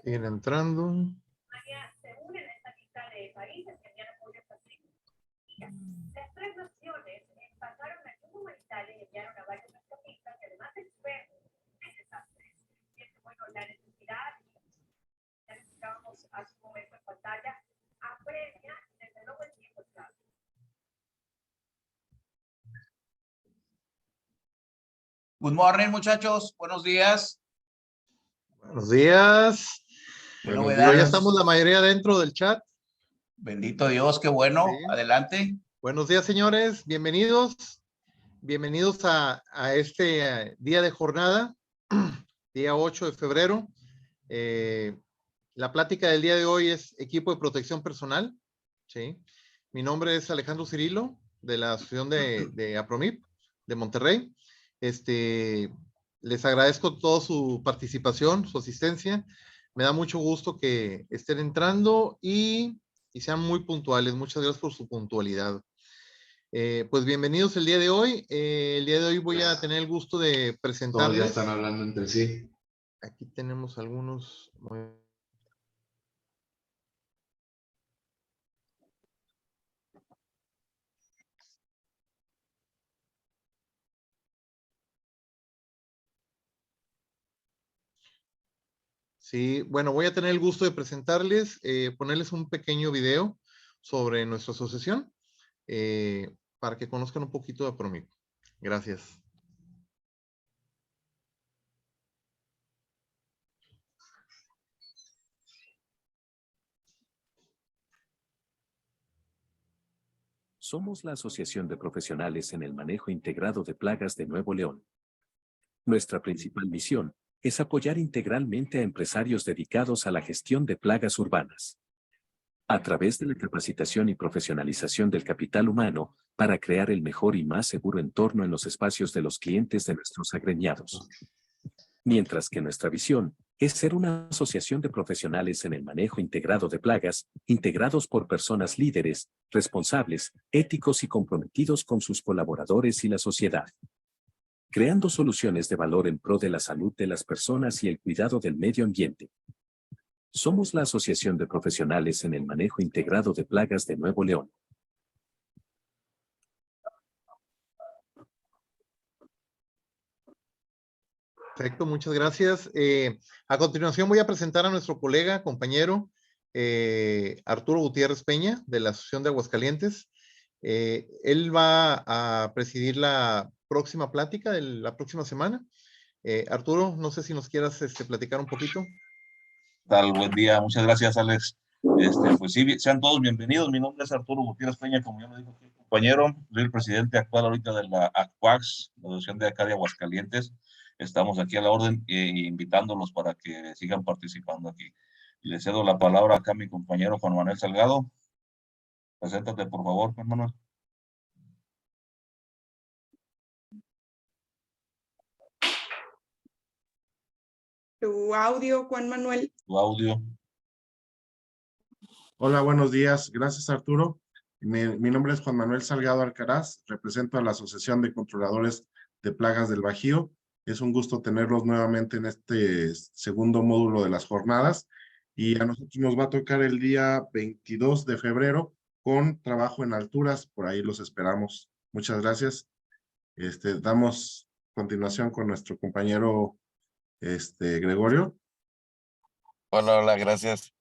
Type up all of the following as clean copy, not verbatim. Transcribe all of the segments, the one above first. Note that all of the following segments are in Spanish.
Ir entrando. Las tres naciones pasaron ayuda humanitaria y enviaron a varios rescatistas y además expertos en desastres. Y es que, bueno, la necesidad, ya necesitábamos hace un momento en pantalla, apremia y desde luego el tiempo es clave. Good morning, muchachos. Buenos días. Buenos días. Buenos Buenos días. días. Ya estamos la mayoría dentro del chat. Bendito Dios, qué bueno. Sí. Adelante. Buenos días, señores. Bienvenidos. Bienvenidos a este día de jornada, día 8 de febrero. La plática del día de hoy es equipo de protección personal. ¿Sí? Mi nombre es Alejandro Cirilo, de la Asociación de APROMIP de Monterrey. Les agradezco toda su participación, su asistencia. Me da mucho gusto que estén entrando y sean muy puntuales. Muchas gracias por su puntualidad. Pues bienvenidos el día de hoy. El día de hoy voy a tener el gusto de presentarles. Todos ya están hablando entre sí. Aquí tenemos algunos. Sí, bueno, voy a tener el gusto de presentarles, ponerles un pequeño video sobre nuestra asociación para que conozcan un poquito de APROMIP. Gracias. Somos la Asociación de Profesionales en el Manejo Integrado de Plagas de Nuevo León. Nuestra principal misión es apoyar integralmente a empresarios dedicados a la gestión de plagas urbanas, a través de la capacitación y profesionalización del capital humano para crear el mejor y más seguro entorno en los espacios de los clientes de nuestros agremiados. Mientras que nuestra visión es ser una asociación de profesionales en el manejo integrado de plagas, integrados por personas líderes, responsables, éticos y comprometidos con sus colaboradores y la sociedad, creando soluciones de valor en pro de la salud de las personas y el cuidado del medio ambiente. Somos la Asociación de Profesionales en el Manejo Integrado de Plagas de Nuevo León. Perfecto, muchas gracias. A continuación voy a presentar a nuestro colega, compañero, Arturo Gutiérrez Peña, de la Asociación de Aguascalientes. Él va a presidir la próxima plática de la próxima semana. Arturo, no sé si nos quieras platicar un poquito. Tal, buen día, muchas gracias, Alex. Pues sí, sean todos bienvenidos. Mi nombre es Arturo Gutiérrez Peña, como ya lo dijo mi compañero, soy el presidente actual ahorita de la ACUAX, la Asociación de acá de Aguascalientes. Estamos aquí a la orden invitándolos para que sigan participando aquí. Le cedo la palabra acá a mi compañero Juan Manuel Salgado. Preséntate, por favor, Juan Manuel. Tu audio, Juan Manuel. Tu audio. Hola, buenos días. Gracias, Arturo. Mi nombre es Juan Manuel Salgado Alcaraz. Represento a la Asociación de Controladores de Plagas del Bajío. Es un gusto tenerlos nuevamente en este segundo módulo de las jornadas. Y a nosotros nos va a tocar el día 22 de febrero con trabajo en alturas. Por ahí los esperamos. Muchas gracias. Damos continuación con nuestro compañero Gregorio. Hola, gracias.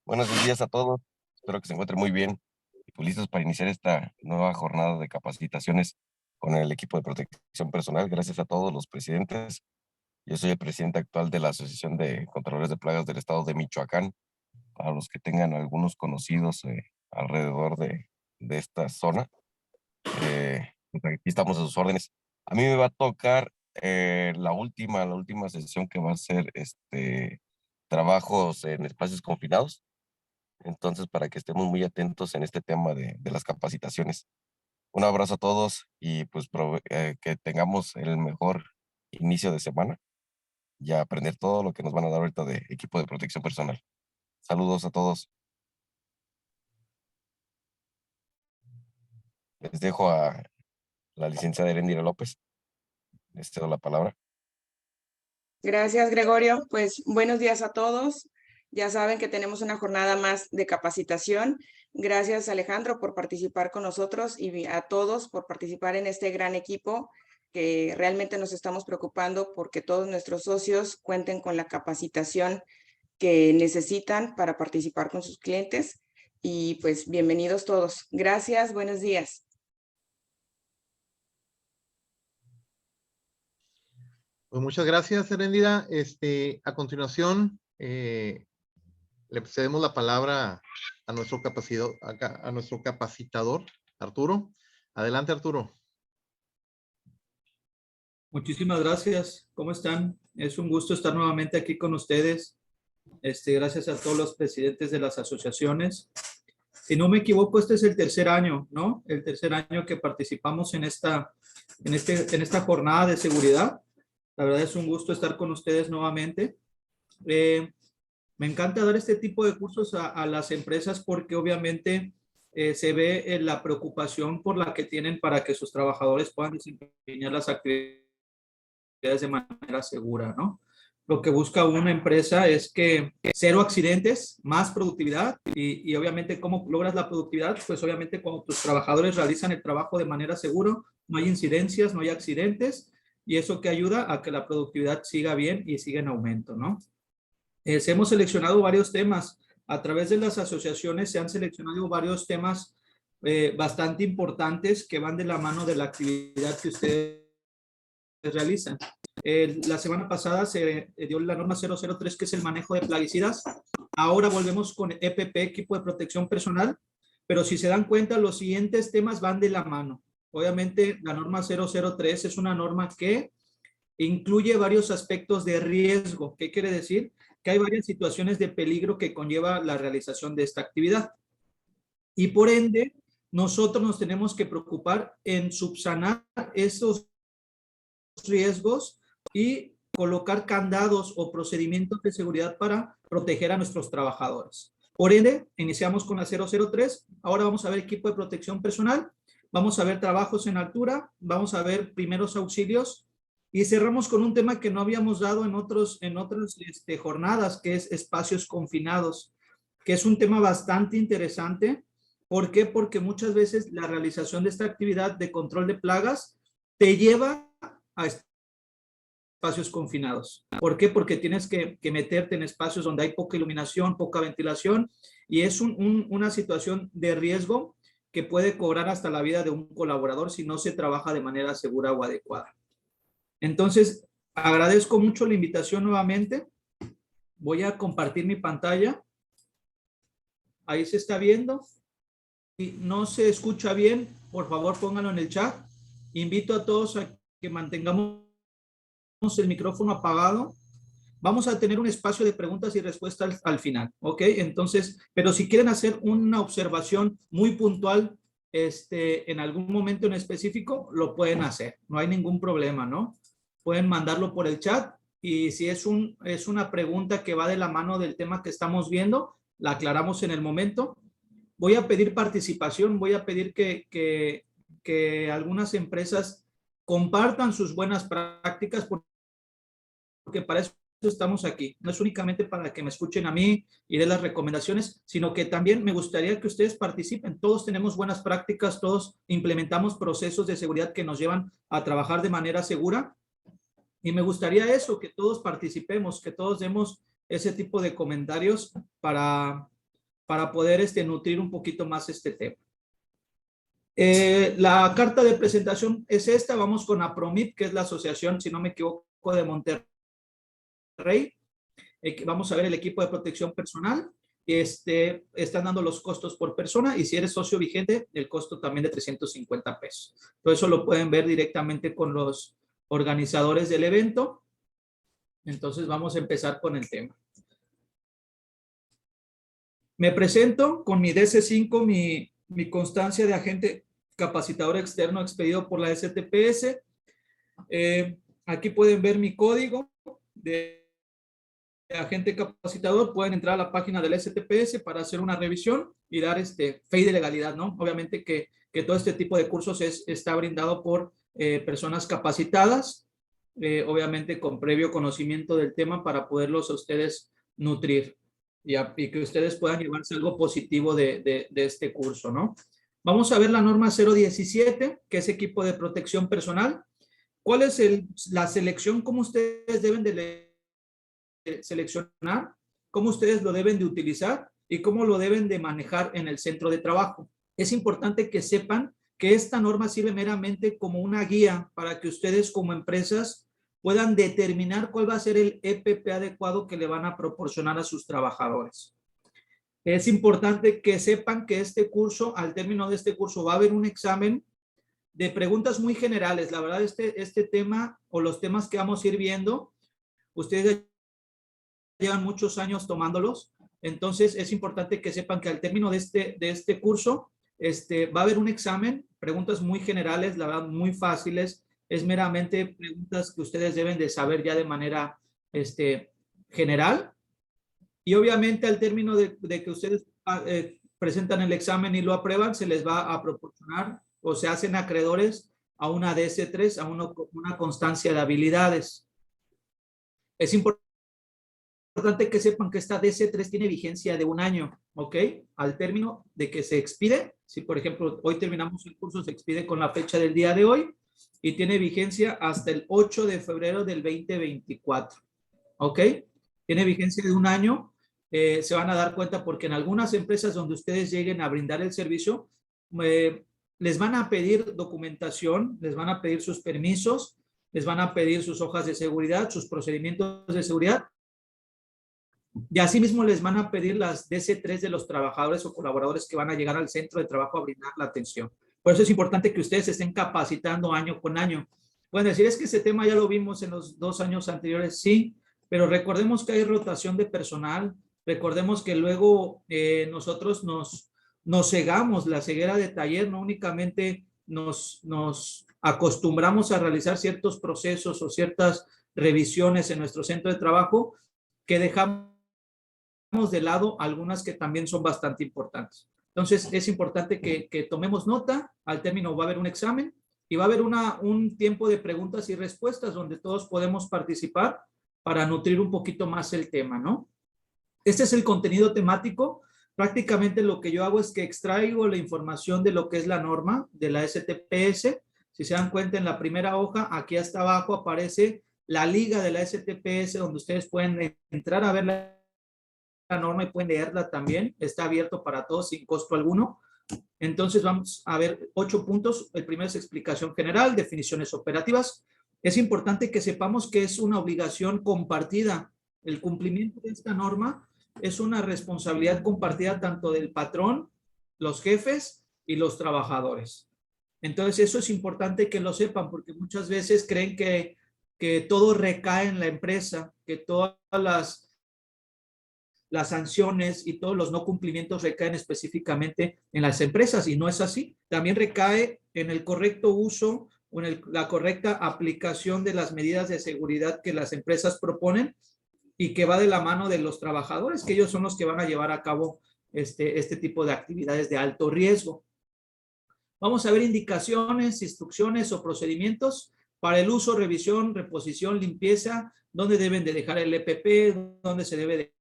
Buenos días a todos. Espero que se encuentren muy bien y pues listos para iniciar esta nueva jornada de capacitaciones con el equipo de protección personal. Gracias a todos los presidentes. Yo soy el presidente actual de la Asociación de Controladores de Plagas del Estado de Michoacán. Para los que tengan algunos conocidos alrededor de esta zona, pues aquí estamos a sus órdenes. A mí me va a tocar la última sesión que va a ser trabajos en espacios confinados. Entonces, para que estemos muy atentos en este tema de las capacitaciones. Un abrazo a todos y pues que tengamos el mejor inicio de semana y a aprender todo lo que nos van a dar ahorita de equipo de protección personal. Saludos a todos. Les dejo a la licenciada Erendira López. Les cedo la palabra. Gracias, Gregorio. Pues buenos días a todos. Ya saben que tenemos una jornada más de capacitación. Gracias, Alejandro, por participar con nosotros y a todos por participar en este gran equipo que realmente nos estamos preocupando porque todos nuestros socios cuenten con la capacitación que necesitan para participar con sus clientes. Y pues bienvenidos todos. Gracias, buenos días. Pues muchas gracias, Erendira. A continuación, le cedemos la palabra a nuestro capacitador, Arturo. Adelante, Arturo. Muchísimas gracias. ¿Cómo están? Es un gusto estar nuevamente aquí con ustedes. Gracias a todos los presidentes de las asociaciones. Si no me equivoco, este es el tercer año, ¿no? El tercer año que participamos en esta jornada de seguridad. La verdad es un gusto estar con ustedes nuevamente. Me encanta dar este tipo de cursos a las empresas porque obviamente se ve la preocupación por la que tienen para que sus trabajadores puedan desempeñar las actividades de manera segura, ¿no? Lo que busca una empresa es que cero accidentes, más productividad y obviamente ¿cómo logras la productividad? Pues obviamente cuando tus trabajadores realizan el trabajo de manera segura, no hay incidencias, no hay accidentes y eso que ayuda a que la productividad siga bien y siga en aumento, ¿no? Hemos seleccionado varios temas. A través de las asociaciones se han seleccionado varios temas bastante importantes que van de la mano de la actividad que ustedes realizan. La semana pasada se dio la norma 003, que es el manejo de plaguicidas. Ahora volvemos con EPP, equipo de protección personal, pero si se dan cuenta, los siguientes temas van de la mano. Obviamente, la norma 003 es una norma que incluye varios aspectos de riesgo. ¿Qué quiere decir? Que hay varias situaciones de peligro que conlleva la realización de esta actividad. Y por ende, nosotros nos tenemos que preocupar en subsanar esos riesgos y colocar candados o procedimientos de seguridad para proteger a nuestros trabajadores. Por ende, iniciamos con la 003. Ahora vamos a ver equipo de protección personal. Vamos a ver trabajos en altura. Vamos a ver primeros auxilios. Y cerramos con un tema que no habíamos dado en otras jornadas, que es espacios confinados, que es un tema bastante interesante. ¿Por qué? Porque muchas veces la realización de esta actividad de control de plagas te lleva a espacios confinados. ¿Por qué? Porque tienes que meterte en espacios donde hay poca iluminación, poca ventilación, y es una situación de riesgo que puede cobrar hasta la vida de un colaborador si no se trabaja de manera segura o adecuada. Entonces, agradezco mucho la invitación nuevamente. Voy a compartir mi pantalla. Ahí se está viendo. Si no se escucha bien, por favor pónganlo en el chat. Invito a todos a que mantengamos el micrófono apagado. Vamos a tener un espacio de preguntas y respuestas al final, ¿ok? Entonces, pero si quieren hacer una observación muy puntual en algún momento en específico, lo pueden hacer. No hay ningún problema, ¿no? Pueden mandarlo por el chat y si es una pregunta que va de la mano del tema que estamos viendo, la aclaramos en el momento. Voy a pedir participación, voy a pedir que algunas empresas compartan sus buenas prácticas porque para eso estamos aquí. No es únicamente para que me escuchen a mí y den las recomendaciones, sino que también me gustaría que ustedes participen. Todos tenemos buenas prácticas, todos implementamos procesos de seguridad que nos llevan a trabajar de manera segura. Y me gustaría eso, que todos participemos, que todos demos ese tipo de comentarios para poder nutrir un poquito más este tema. La carta de presentación es esta. Vamos con APROMIT, que es la asociación, si no me equivoco, de Monterrey. Vamos a ver el equipo de protección personal. Están dando los costos por persona y si eres socio vigente, el costo también de 350 pesos. Todo eso lo pueden ver directamente con los organizadores del evento. Entonces vamos a empezar con el tema. Me presento con mi DC5, mi constancia de agente capacitador externo expedido por la STPS. Aquí pueden ver mi código de agente capacitador. Pueden entrar a la página del STPS para hacer una revisión y dar fe de legalidad, ¿no? Obviamente que todo este tipo de cursos está brindado por personas capacitadas, obviamente con previo conocimiento del tema para poderlos a ustedes nutrir y que ustedes puedan llevarse algo positivo de este curso, ¿no? Vamos a ver la norma 017, que es equipo de protección personal. ¿Cuál es la selección? ¿Cómo ustedes deben de seleccionar? ¿Cómo ustedes lo deben de utilizar? ¿Y cómo lo deben de manejar en el centro de trabajo? Es importante que sepan que esta norma sirve meramente como una guía para que ustedes como empresas puedan determinar cuál va a ser el EPP adecuado que le van a proporcionar a sus trabajadores. Es importante que sepan que este curso, al término de este curso, va a haber un examen de preguntas muy generales. La verdad, este tema o los temas que vamos a ir viendo, ustedes llevan muchos años tomándolos. Entonces, es importante que sepan que al término de este curso, va a haber un examen, preguntas muy generales, la verdad, muy fáciles. Es meramente preguntas que ustedes deben de saber ya de manera general. Y obviamente al término de que ustedes presentan el examen y lo aprueban, se les va a proporcionar o se hacen acreedores a una DS3, a una constancia de habilidades. Es importante que sepan que esta DC3 tiene vigencia de 1 año, ¿ok? Al término de que se expide, si por ejemplo hoy terminamos el curso, se expide con la fecha del día de hoy y tiene vigencia hasta el 8 de febrero del 2024, ¿ok? Tiene vigencia de 1 año. Se van a dar cuenta porque en algunas empresas donde ustedes lleguen a brindar el servicio, les van a pedir documentación, les van a pedir sus permisos, les van a pedir sus hojas de seguridad, sus procedimientos de seguridad. Y asimismo les van a pedir las DC3 de los trabajadores o colaboradores que van a llegar al centro de trabajo a brindar la atención. Por eso es importante que ustedes se estén capacitando año con año. Pueden decir, es que ese tema ya lo vimos en los 2 años anteriores, sí, pero recordemos que hay rotación de personal, recordemos que luego nosotros nos cegamos, la ceguera de taller, no únicamente nos acostumbramos a realizar ciertos procesos o ciertas revisiones en nuestro centro de trabajo que dejamos de lado algunas que también son bastante importantes. Entonces, es importante que tomemos nota. Al término va a haber un examen y va a haber un tiempo de preguntas y respuestas donde todos podemos participar para nutrir un poquito más el tema, ¿no? Este es el contenido temático. Prácticamente lo que yo hago es que extraigo la información de lo que es la norma de la STPS. Si se dan cuenta, en la primera hoja, aquí hasta abajo aparece la liga de la STPS, donde ustedes pueden entrar a ver la norma y pueden leerla también. Está abierto para todos sin costo alguno. Entonces vamos a ver 8 puntos. El primero es explicación general, definiciones operativas. Es importante que sepamos que es una obligación compartida. El cumplimiento de esta norma es una responsabilidad compartida tanto del patrón, los jefes y los trabajadores. Entonces eso es importante que lo sepan porque muchas veces creen que todo recae en la empresa, que todas las sanciones y todos los no cumplimientos recaen específicamente en las empresas y no es así. También recae en el correcto uso o en la correcta aplicación de las medidas de seguridad que las empresas proponen y que va de la mano de los trabajadores, que ellos son los que van a llevar a cabo este tipo de actividades de alto riesgo. Vamos a ver indicaciones, instrucciones o procedimientos para el uso, revisión, reposición, limpieza, dónde deben de dejar el EPP, dónde se debe de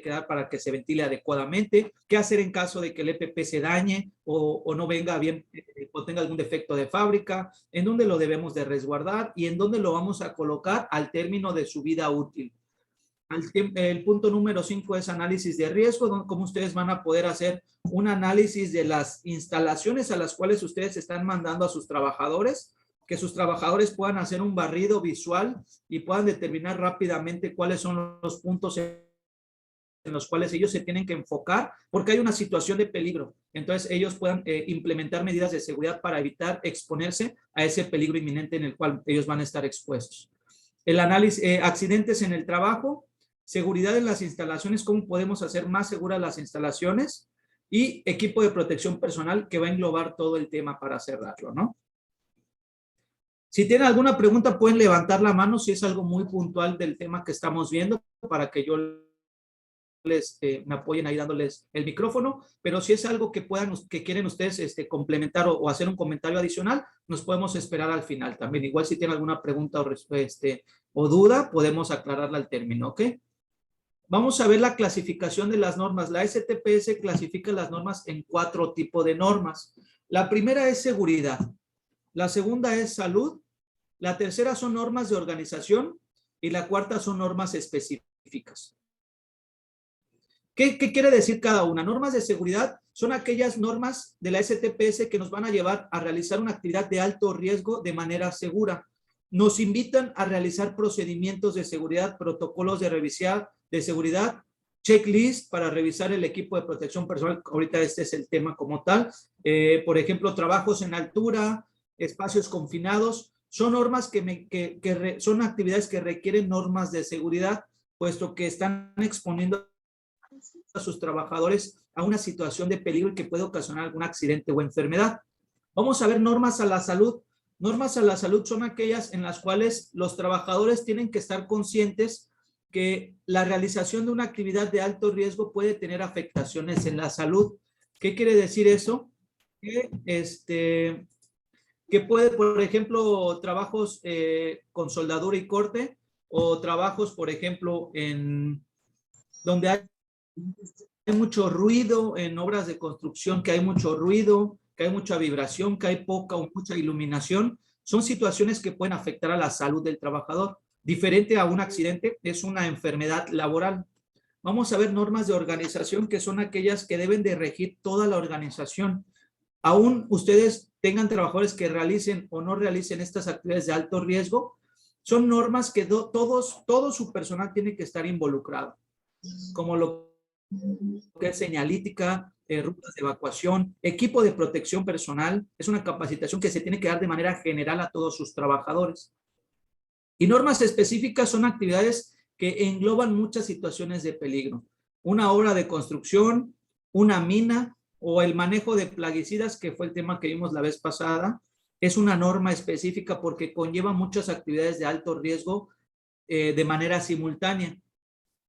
quedar para que se ventile adecuadamente, qué hacer en caso de que el EPP se dañe o no venga bien o tenga algún defecto de fábrica, en dónde lo debemos de resguardar y en dónde lo vamos a colocar al término de su vida útil. El punto número 5 es análisis de riesgo, donde cómo ustedes van a poder hacer un análisis de las instalaciones a las cuales ustedes están mandando a sus trabajadores, que sus trabajadores puedan hacer un barrido visual y puedan determinar rápidamente cuáles son los puntos en los cuales ellos se tienen que enfocar porque hay una situación de peligro. Entonces ellos puedan implementar medidas de seguridad para evitar exponerse a ese peligro inminente en el cual ellos van a estar expuestos. El análisis, accidentes en el trabajo, seguridad en las instalaciones, cómo podemos hacer más seguras las instalaciones, y equipo de protección personal, que va a englobar todo el tema para cerrarlo, ¿no? Si tienen alguna pregunta, pueden levantar la mano si es algo muy puntual del tema que estamos viendo, para que yo me apoyen ahí dándoles el micrófono, pero si es algo que quieren ustedes complementar o hacer un comentario adicional, nos podemos esperar al final también. Igual si tienen alguna pregunta o duda, podemos aclararla al término, ¿ok? Vamos a ver la clasificación de las normas. La STPS clasifica las normas en 4 tipos de normas. La primera es seguridad. La segunda es salud. La tercera son normas de organización. Y la cuarta son normas específicas. ¿Qué quiere decir cada una? Normas de seguridad son aquellas normas de la STPS que nos van a llevar a realizar una actividad de alto riesgo de manera segura. Nos invitan a realizar procedimientos de seguridad, protocolos de revisión de seguridad, checklist para revisar el equipo de protección personal. Ahorita este es el tema como tal. Por ejemplo, trabajos en altura, espacios confinados. Son normas son actividades que requieren normas de seguridad, puesto que están exponiendo a sus trabajadores a una situación de peligro y que puede ocasionar algún accidente o enfermedad. Vamos a ver normas a la salud. Normas a la salud son aquellas en las cuales los trabajadores tienen que estar conscientes que la realización de una actividad de alto riesgo puede tener afectaciones en la salud. ¿Qué quiere decir eso? Que puede, por ejemplo, trabajos con soldadura y corte, o trabajos, por ejemplo, en donde hay mucho ruido, en obras de construcción que hay mucho ruido, que hay mucha vibración, que hay poca o mucha iluminación. Son situaciones que pueden afectar a la salud del trabajador. Diferente a un accidente, es una enfermedad laboral. Vamos a ver normas de organización, que son aquellas que deben de regir toda la organización. Aún ustedes tengan trabajadores que realicen o no realicen estas actividades de alto riesgo, son normas que todo su personal tiene que estar involucrado, como lo que es señalítica, rutas de evacuación, equipo de protección personal. Es una capacitación que se tiene que dar de manera general a todos sus trabajadores. Y normas específicas son actividades que engloban muchas situaciones de peligro. Una obra de construcción, una mina o el manejo de plaguicidas, que fue el tema que vimos la vez pasada, es una norma específica porque conlleva muchas actividades de alto riesgo de manera simultánea.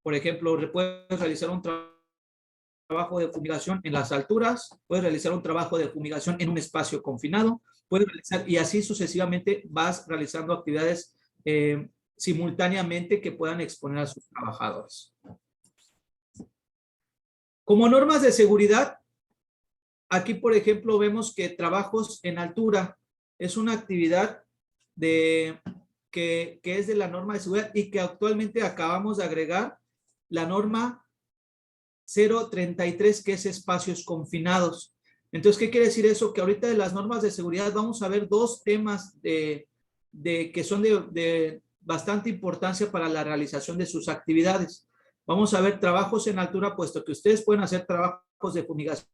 Por ejemplo, puedes realizar un trabajo de fumigación en las alturas, puedes realizar un trabajo de fumigación en un espacio confinado, puedes realizar, y así sucesivamente vas realizando actividades simultáneamente que puedan exponer a sus trabajadores. Como normas de seguridad, aquí, por ejemplo, vemos que trabajos en altura es una actividad que es de la norma de seguridad y que actualmente acabamos de agregar la norma 033, que es espacios confinados. Entonces, ¿qué quiere decir eso? Que ahorita de las normas de seguridad vamos a ver 2 temas que son de bastante importancia para la realización de sus actividades. Vamos a ver trabajos en altura, puesto que ustedes pueden hacer trabajos de fumigación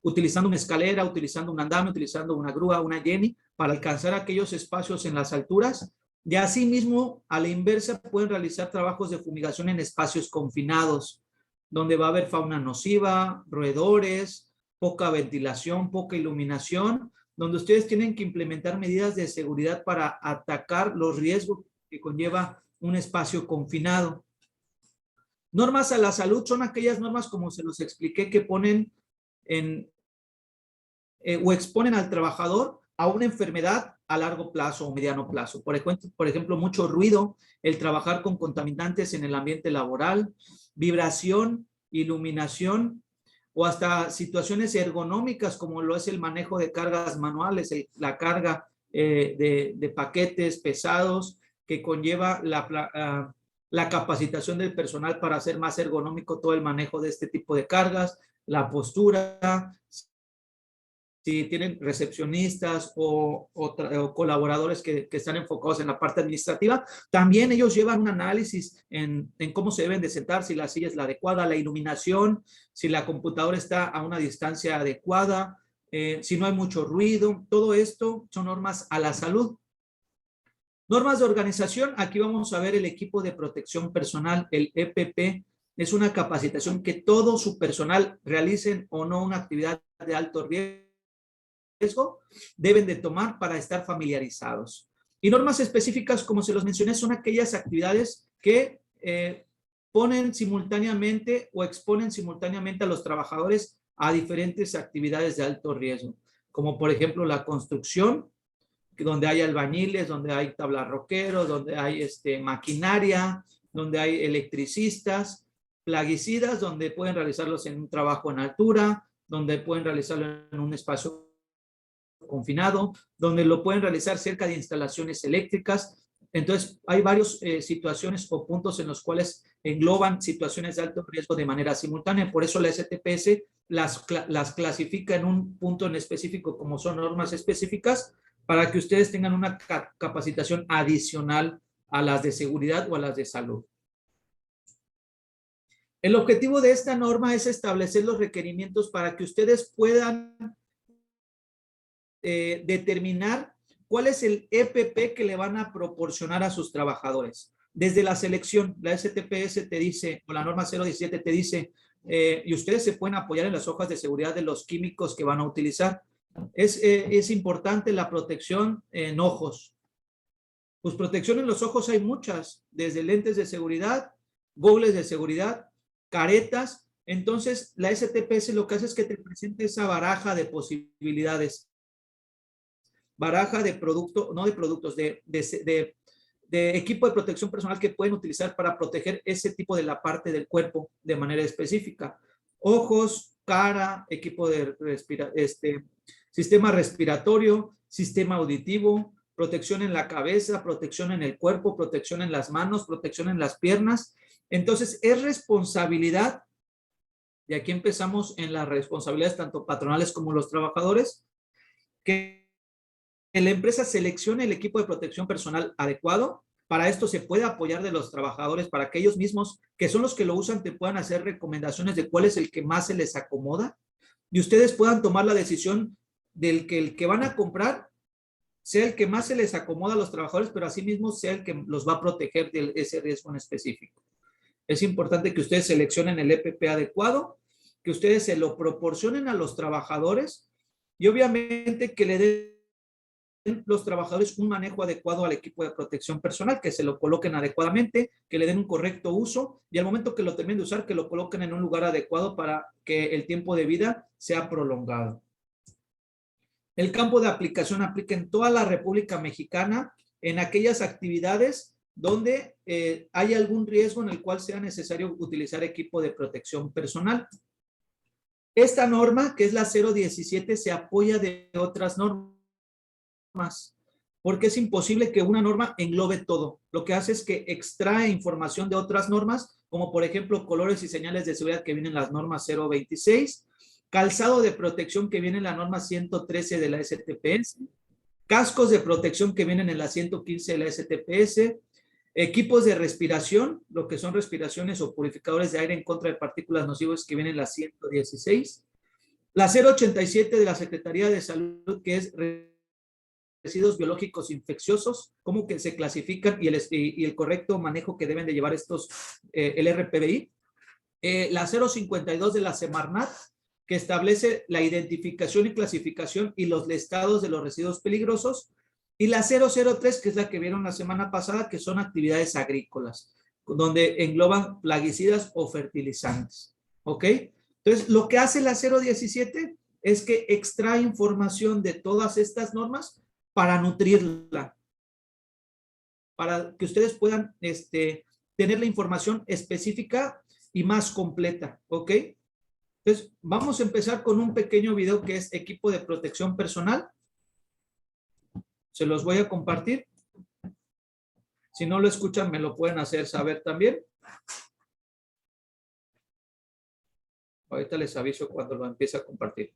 utilizando una escalera, utilizando un andamio, utilizando una grúa, una Jenny, para alcanzar aquellos espacios en las alturas. Y asimismo, a la inversa, pueden realizar trabajos de fumigación en espacios confinados, donde va a haber fauna nociva, roedores, poca ventilación, poca iluminación, donde ustedes tienen que implementar medidas de seguridad para atacar los riesgos que conlleva un espacio confinado. Normas a la salud son aquellas normas, como se los expliqué, que ponen o exponen al trabajador a una enfermedad a largo plazo o mediano plazo. Por ejemplo, mucho ruido, el trabajar con contaminantes en el ambiente laboral, vibración, iluminación, o hasta situaciones ergonómicas como lo es el manejo de cargas manuales, la carga de paquetes pesados, que conlleva la capacitación del personal para hacer más ergonómico todo el manejo de este tipo de cargas, la postura, si tienen recepcionistas o colaboradores que están enfocados en la parte administrativa, también ellos llevan un análisis en cómo se deben de sentar, si la silla es la adecuada, la iluminación, si la computadora está a una distancia adecuada, si no hay mucho ruido. Todo esto son normas a la salud. Normas de organización, aquí vamos a ver el equipo de protección personal, el EPP. Es una capacitación que todo su personal, realicen o no una actividad de alto riesgo, deben de tomar para estar familiarizados. Y normas específicas, como se los mencioné, son aquellas actividades que ponen simultáneamente o exponen simultáneamente a los trabajadores a diferentes actividades de alto riesgo, como por ejemplo la construcción, donde hay albañiles, donde hay tablarroqueros, donde hay maquinaria, donde hay electricistas, plaguicidas, donde pueden realizarlos en un trabajo en altura, donde pueden realizarlo en un espacio confinado, donde lo pueden realizar cerca de instalaciones eléctricas. Entonces, hay varias situaciones o puntos en los cuales engloban situaciones de alto riesgo de manera simultánea. Por eso la STPS las clasifica en un punto en específico, como son normas específicas, para que ustedes tengan una capacitación adicional a las de seguridad o a las de salud. El objetivo de esta norma es establecer los requerimientos para que ustedes puedan determinar cuál es el EPP que le van a proporcionar a sus trabajadores. Desde la selección, la STPS te dice, o la norma 017 te dice, y ustedes se pueden apoyar en las hojas de seguridad de los químicos que van a utilizar. Es importante la protección en ojos. Pues protección en los ojos hay muchas, desde lentes de seguridad, gogles de seguridad, caretas. Entonces, la STPS lo que hace es que te presente esa baraja de posibilidades. Baraja de productos, no de productos, de equipo de protección personal que pueden utilizar para proteger ese tipo de la parte del cuerpo de manera específica. Ojos, cara, equipo de sistema respiratorio, sistema auditivo, protección en la cabeza, protección en el cuerpo, protección en las manos, protección en las piernas. Entonces, es responsabilidad, y aquí empezamos en las responsabilidades tanto patronales como los trabajadores, que la empresa seleccione el equipo de protección personal adecuado. Para esto se puede apoyar de los trabajadores para que ellos mismos, que son los que lo usan, te puedan hacer recomendaciones de cuál es el que más se les acomoda y ustedes puedan tomar la decisión del que el que van a comprar sea el que más se les acomoda a los trabajadores, pero asimismo sea el que los va a proteger de ese riesgo en específico. Es importante que ustedes seleccionen el EPP adecuado, que ustedes se lo proporcionen a los trabajadores y obviamente que le den los trabajadores un manejo adecuado al equipo de protección personal, que se lo coloquen adecuadamente, que le den un correcto uso y al momento que lo terminen de usar, que lo coloquen en un lugar adecuado para que el tiempo de vida sea prolongado. El campo de aplicación aplica en toda la República Mexicana en aquellas actividades donde hay algún riesgo en el cual sea necesario utilizar equipo de protección personal. Esta norma, que es la 017, se apoya de otras normas, porque es imposible que una norma englobe todo. Lo que hace es que extrae información de otras normas, como por ejemplo colores y señales de seguridad que vienen en las normas 026, calzado de protección que viene en la norma 113 de la STPS, cascos de protección que vienen en la 115 de la STPS, equipos de respiración, lo que son respiraciones o purificadores de aire en contra de partículas nocivas que vienen en la 116, la 087 de la Secretaría de Salud, que es residuos biológicos infecciosos, cómo que se clasifican y el correcto manejo que deben de llevar estos, el RPBI. La 052 de la Semarnat, que establece la identificación y clasificación y los listados de los residuos peligrosos. Y la 003, que es la que vieron la semana pasada, que son actividades agrícolas, donde engloban plaguicidas o fertilizantes. ¿Ok? Entonces, lo que hace la 017 es que extrae información de todas estas normas para nutrirla, para que ustedes puedan tener la información específica y más completa, ¿ok? Entonces, vamos a empezar con un pequeño video que es equipo de protección personal. Se los voy a compartir. Si no lo escuchan, me lo pueden hacer saber también. Ahorita les aviso cuando lo empiece a compartir.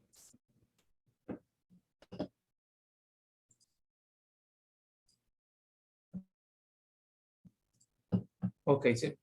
Ok, sí.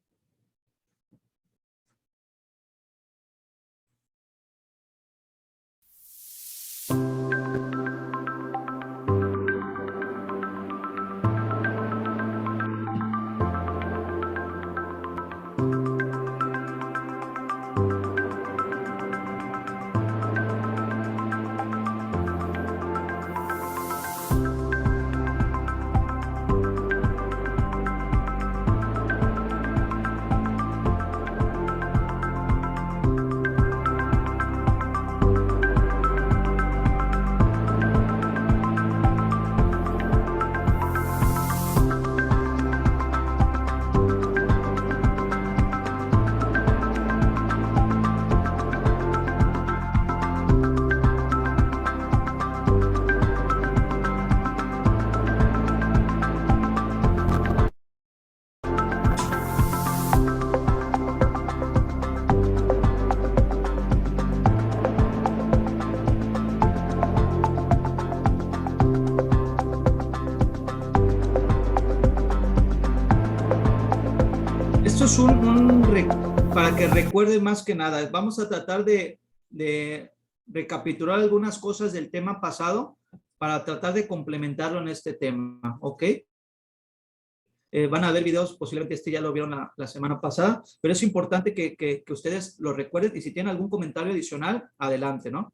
Esto es para que recuerde más que nada. Vamos a tratar de recapitular algunas cosas del tema pasado para tratar de complementarlo en este tema, ¿ok? Van a haber videos, posiblemente este ya lo vieron la semana pasada, pero es importante que ustedes lo recuerden y si tienen algún comentario adicional, adelante, ¿no?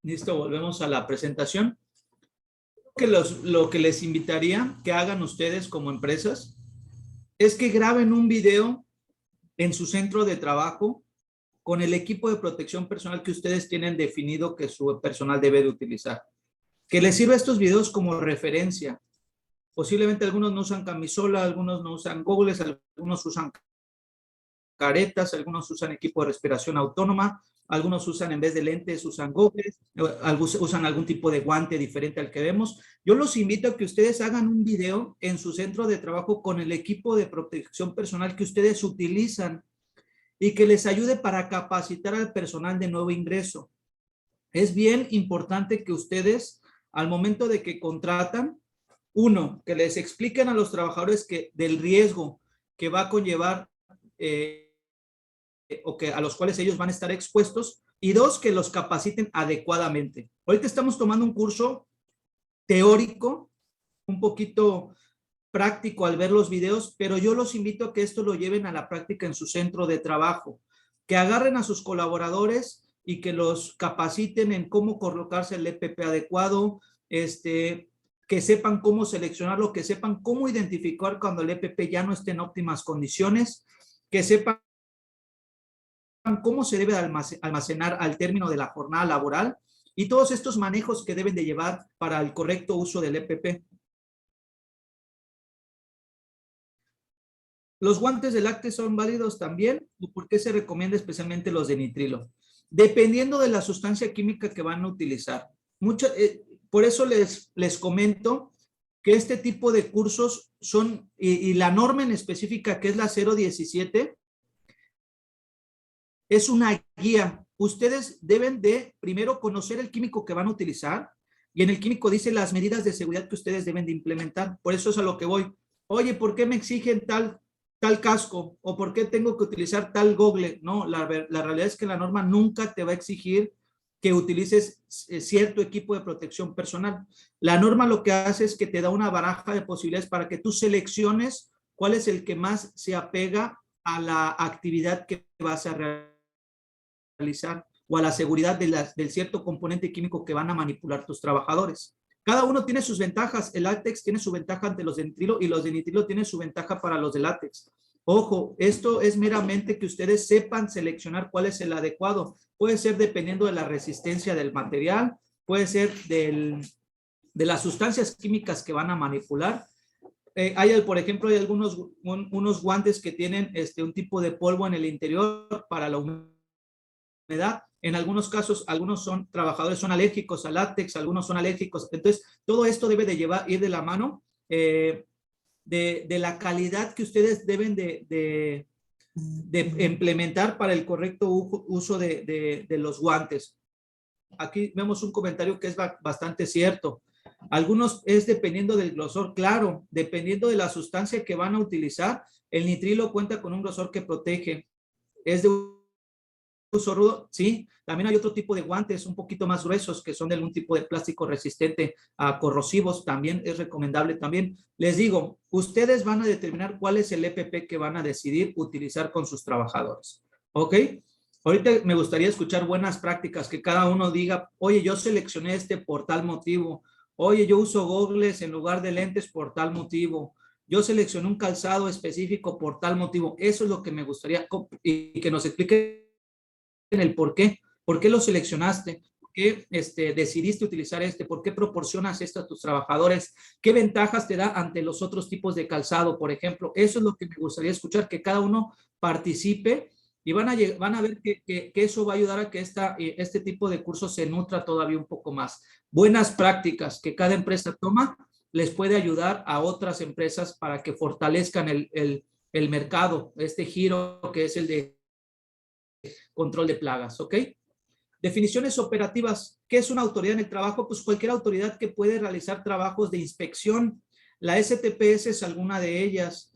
Listo, volvemos a la presentación. Lo que les invitaría que hagan ustedes como empresas es que graben un video en su centro de trabajo con el equipo de protección personal que ustedes tienen definido que su personal debe de utilizar. Que les sirva estos videos como referencia. Posiblemente algunos no usan camisola, algunos no usan goggles, algunos usan caretas, algunos usan equipo de respiración autónoma, algunos usan en vez de lentes, usan goggles, usan algún tipo de guante diferente al que vemos. Yo los invito a que ustedes hagan un video en su centro de trabajo con el equipo de protección personal que ustedes utilizan y que les ayude para capacitar al personal de nuevo ingreso. Es bien importante que ustedes, al momento de que contratan, uno, que les expliquen a los trabajadores del riesgo que va a conllevar o que a los cuales ellos van a estar expuestos, y dos, que los capaciten adecuadamente. Ahorita estamos tomando un curso teórico, un poquito práctico al ver los videos, pero yo los invito a que esto lo lleven a la práctica en su centro de trabajo, que agarren a sus colaboradores y que los capaciten en cómo colocarse el EPP adecuado, que sepan cómo seleccionarlo, que sepan cómo identificar cuando el EPP ya no esté en óptimas condiciones, que sepan cómo se debe almacenar al término de la jornada laboral y todos estos manejos que deben de llevar para el correcto uso del EPP. ¿Los guantes de lácteos son válidos también? ¿Por qué se recomienda especialmente los de nitrilo? Dependiendo de la sustancia química que van a utilizar. Por eso les comento que este tipo de cursos son, y la norma en específica, que es la 017, es una guía. Ustedes deben de primero conocer el químico que van a utilizar, y en el químico dice las medidas de seguridad que ustedes deben de implementar. Por eso es a lo que voy. Oye, ¿por qué me exigen tal casco? ¿O por qué tengo que utilizar tal gogle? No, la realidad es que la norma nunca te va a exigir que utilices cierto equipo de protección personal. La norma lo que hace es que te da una baraja de posibilidades para que tú selecciones cuál es el que más se apega a la actividad que vas a realizar o a la seguridad del cierto componente químico que van a manipular tus trabajadores. Cada uno tiene sus ventajas. El látex tiene su ventaja ante los de nitrilo y los de nitrilo tienen su ventaja para los de látex. Ojo, esto es meramente que ustedes sepan seleccionar cuál es el adecuado. Puede ser dependiendo de la resistencia del material, puede ser de las sustancias químicas que van a manipular. Por ejemplo, hay unos guantes que tienen un tipo de polvo en el interior para la humedad. En algunos casos, algunos trabajadores son alérgicos al látex, algunos son alérgicos. Entonces, todo esto debe de ir de la mano de la calidad que ustedes deben de implementar para el correcto uso de los guantes. Aquí vemos un comentario que es bastante cierto. Algunos es dependiendo del grosor, claro, dependiendo de la sustancia que van a utilizar. El nitrilo cuenta con un grosor que protege. Es de uso rudo, sí. También hay otro tipo de guantes un poquito más gruesos que son de algún tipo de plástico resistente a corrosivos, también es recomendable también. Les digo, ustedes van a determinar cuál es el EPP que van a decidir utilizar con sus trabajadores, ¿ok? Ahorita me gustaría escuchar buenas prácticas, que cada uno diga, oye, yo seleccioné este por tal motivo, oye, yo uso gogles en lugar de lentes por tal motivo, yo seleccioné un calzado específico por tal motivo. Eso es lo que me gustaría, y que nos explique el por qué lo seleccionaste, por qué decidiste utilizar por qué proporcionas esto a tus trabajadores, qué ventajas te da ante los otros tipos de calzado, por ejemplo. Eso es lo que me gustaría escuchar, que cada uno participe y van a ver que eso va a ayudar a que este tipo de cursos se nutra todavía un poco más. Buenas prácticas que cada empresa toma les puede ayudar a otras empresas para que fortalezcan el mercado, este giro que es el de control de plagas, ¿ok? Definiciones operativas. ¿Qué es una autoridad en el trabajo? Pues cualquier autoridad que puede realizar trabajos de inspección. La STPS es alguna de ellas.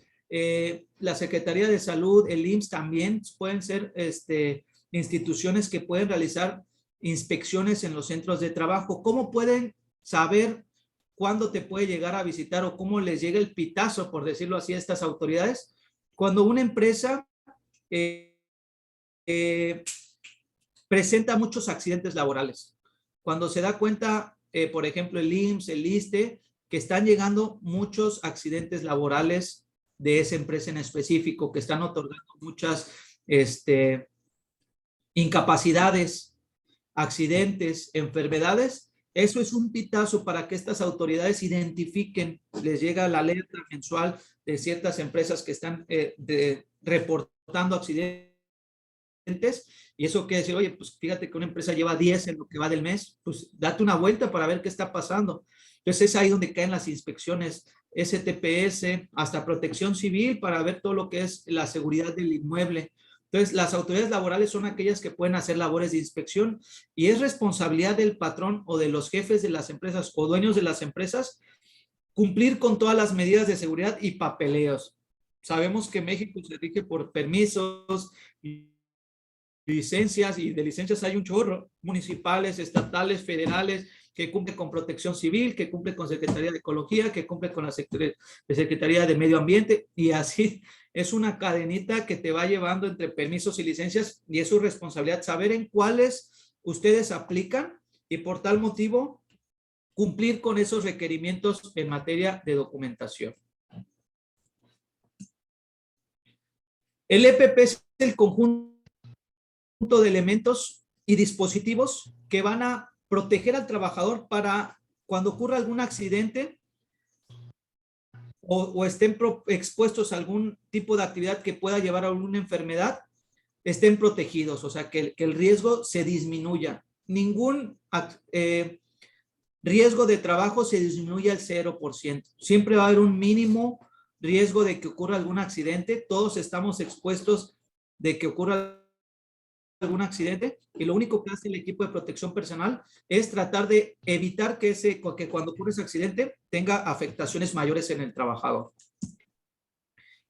La Secretaría de Salud, el IMSS también pueden ser instituciones que pueden realizar inspecciones en los centros de trabajo. ¿Cómo pueden saber cuándo te puede llegar a visitar o cómo les llega el pitazo, por decirlo así, a estas autoridades? Cuando una empresa presenta muchos accidentes laborales. Cuando se da cuenta, por ejemplo, el IMSS, el ISSSTE, que están llegando muchos accidentes laborales de esa empresa en específico, que están otorgando muchas incapacidades, accidentes, enfermedades, eso es un pitazo para que estas autoridades identifiquen. Les llega la alerta mensual de ciertas empresas que están reportando accidentes. Y eso quiere decir, oye, pues fíjate que una empresa lleva 10 en lo que va del mes, pues date una vuelta para ver qué está pasando. Entonces es ahí donde caen las inspecciones, STPS, hasta protección civil para ver todo lo que es la seguridad del inmueble. Entonces las autoridades laborales son aquellas que pueden hacer labores de inspección y es responsabilidad del patrón o de los jefes de las empresas o dueños de las empresas cumplir con todas las medidas de seguridad y papeleos. Sabemos que México se rige por permisos y licencias, y de licencias hay un chorro, municipales, estatales, federales, que cumple con protección civil, que cumple con Secretaría de Ecología, que cumple con la Secretaría de Medio Ambiente, y así es una cadenita que te va llevando entre permisos y licencias, y es su responsabilidad saber en cuáles ustedes aplican y por tal motivo cumplir con esos requerimientos en materia de documentación. El EPP es el conjunto de elementos y dispositivos que van a proteger al trabajador para cuando ocurra algún accidente o estén expuestos a algún tipo de actividad que pueda llevar a alguna enfermedad, estén protegidos, o sea, que el riesgo se disminuya. Ningún riesgo de trabajo se disminuye al 0%. Siempre va a haber un mínimo riesgo de que ocurra algún accidente. Todos estamos expuestos de que ocurra algún accidente y lo único que hace el equipo de protección personal es tratar de evitar que cuando ocurre ese accidente tenga afectaciones mayores en el trabajador.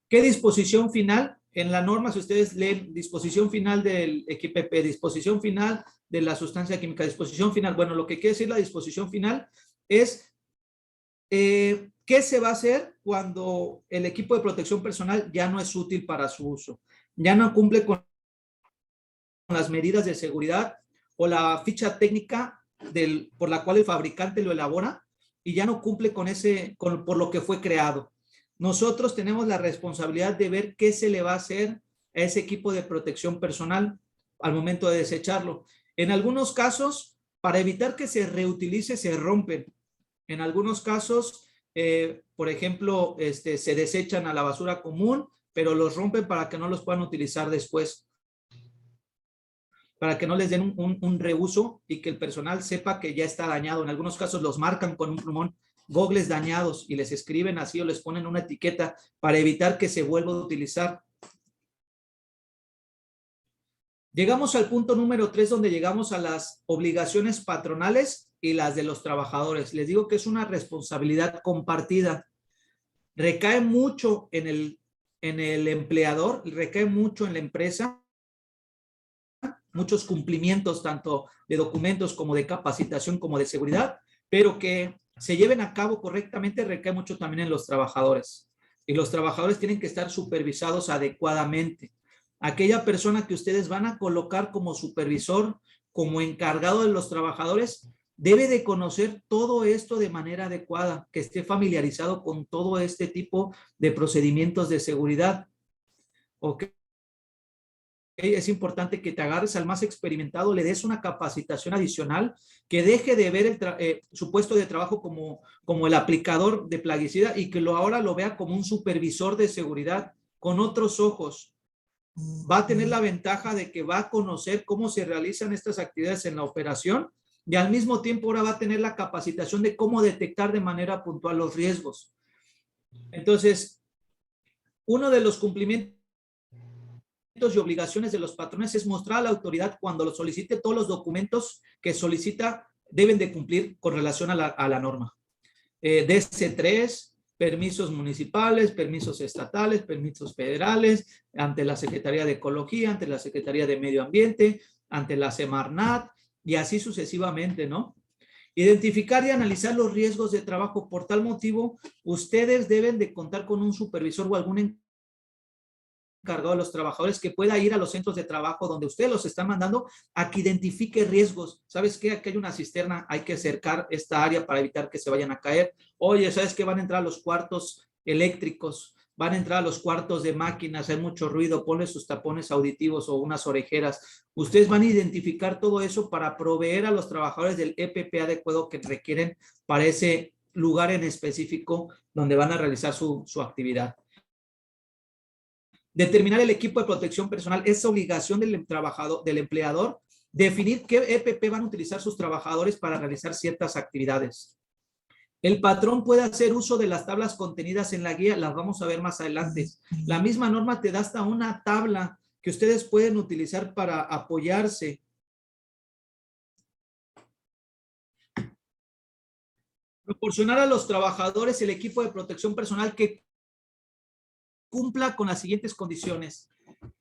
¿Qué disposición final? En la norma, si ustedes leen disposición final del EQPP, disposición final de la sustancia química, disposición final, bueno, lo que quiere decir la disposición final es qué se va a hacer cuando el equipo de protección personal ya no es útil para su uso, ya no cumple con las medidas de seguridad o la ficha técnica por la cual el fabricante lo elabora y ya no cumple por lo que fue creado. Nosotros tenemos la responsabilidad de ver qué se le va a hacer a ese equipo de protección personal al momento de desecharlo. En algunos casos, para evitar que se reutilice, se rompen. En algunos casos, por ejemplo, se desechan a la basura común, pero los rompen para que no los puedan utilizar después, para que no les den un reuso y que el personal sepa que ya está dañado. En algunos casos los marcan con un plumón, gogles dañados, y les escriben así o les ponen una etiqueta para evitar que se vuelva a utilizar. Llegamos al punto número 3, donde llegamos a las obligaciones patronales y las de los trabajadores. Les digo que es una responsabilidad compartida. Recae mucho en el empleador, recae mucho en la empresa, muchos cumplimientos tanto de documentos como de capacitación como de seguridad, pero que se lleven a cabo correctamente recae mucho también en los trabajadores. Y los trabajadores tienen que estar supervisados adecuadamente. Aquella persona que ustedes van a colocar como supervisor, como encargado de los trabajadores, debe de conocer todo esto de manera adecuada, que esté familiarizado con todo este tipo de procedimientos de seguridad. ¿Ok? Es importante que te agarres al más experimentado, le des una capacitación adicional, que deje de ver su puesto de trabajo como el aplicador de plaguicida y que ahora lo vea como un supervisor de seguridad con otros ojos. Va a tener la ventaja de que va a conocer cómo se realizan estas actividades en la operación y al mismo tiempo ahora va a tener la capacitación de cómo detectar de manera puntual los riesgos. Entonces, uno de los cumplimientos y obligaciones de los patrones es mostrar a la autoridad cuando lo solicite todos los documentos que solicita deben de cumplir con relación a la norma. DC3, permisos municipales, permisos estatales, permisos federales, ante la Secretaría de Ecología, ante la Secretaría de Medio Ambiente, ante la Semarnat y así sucesivamente, ¿no? Identificar y analizar los riesgos de trabajo. Por tal motivo, ustedes deben de contar con un supervisor o algún encargado de los trabajadores que pueda ir a los centros de trabajo donde ustedes los están mandando a que identifique riesgos. ¿Sabes qué? Aquí hay una cisterna, hay que cercar esta área para evitar que se vayan a caer. Oye, ¿sabes qué? Van a entrar a los cuartos eléctricos, van a entrar a los cuartos de máquinas, hay mucho ruido, ponle sus tapones auditivos o unas orejeras. Ustedes van a identificar todo eso para proveer a los trabajadores del EPP adecuado que requieren para ese lugar en específico donde van a realizar su actividad. Determinar el equipo de protección personal es obligación del empleador, definir qué EPP van a utilizar sus trabajadores para realizar ciertas actividades. El patrón puede hacer uso de las tablas contenidas en la guía, las vamos a ver más adelante. La misma norma te da hasta una tabla que ustedes pueden utilizar para apoyarse. Proporcionar a los trabajadores el equipo de protección personal que cumpla con las siguientes condiciones: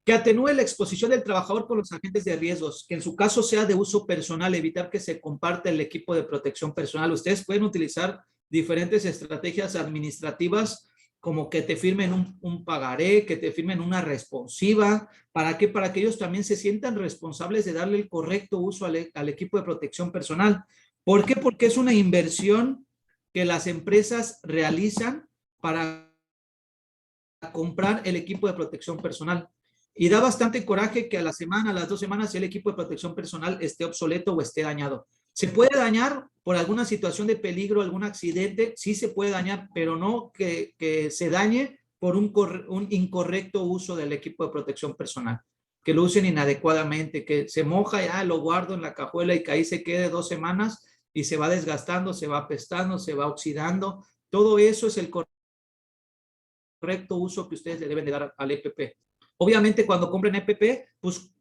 que atenúe la exposición del trabajador con los agentes de riesgos, que en su caso sea de uso personal, evitar que se comparta el equipo de protección personal. Ustedes pueden utilizar diferentes estrategias administrativas, como que te firmen un pagaré, que te firmen una responsiva. ¿Para qué? Para que ellos también se sientan responsables de darle el correcto uso al equipo de protección personal. ¿Por qué? Porque es una inversión que las empresas realizan para comprar el equipo de protección personal. Y da bastante coraje que a la semana, a las 2 semanas, el equipo de protección personal esté obsoleto o esté dañado. ¿Se puede dañar por alguna situación de peligro, algún accidente? Sí se puede dañar, pero no que se dañe por un incorrecto uso del equipo de protección personal. Que lo usen inadecuadamente, que se moja, ya lo guardo en la cajuela y que ahí se quede 2 semanas y se va desgastando, se va apestando, se va oxidando. Todo eso es el correcto uso que ustedes le deben de dar al EPP. Obviamente, cuando compren EPP, pues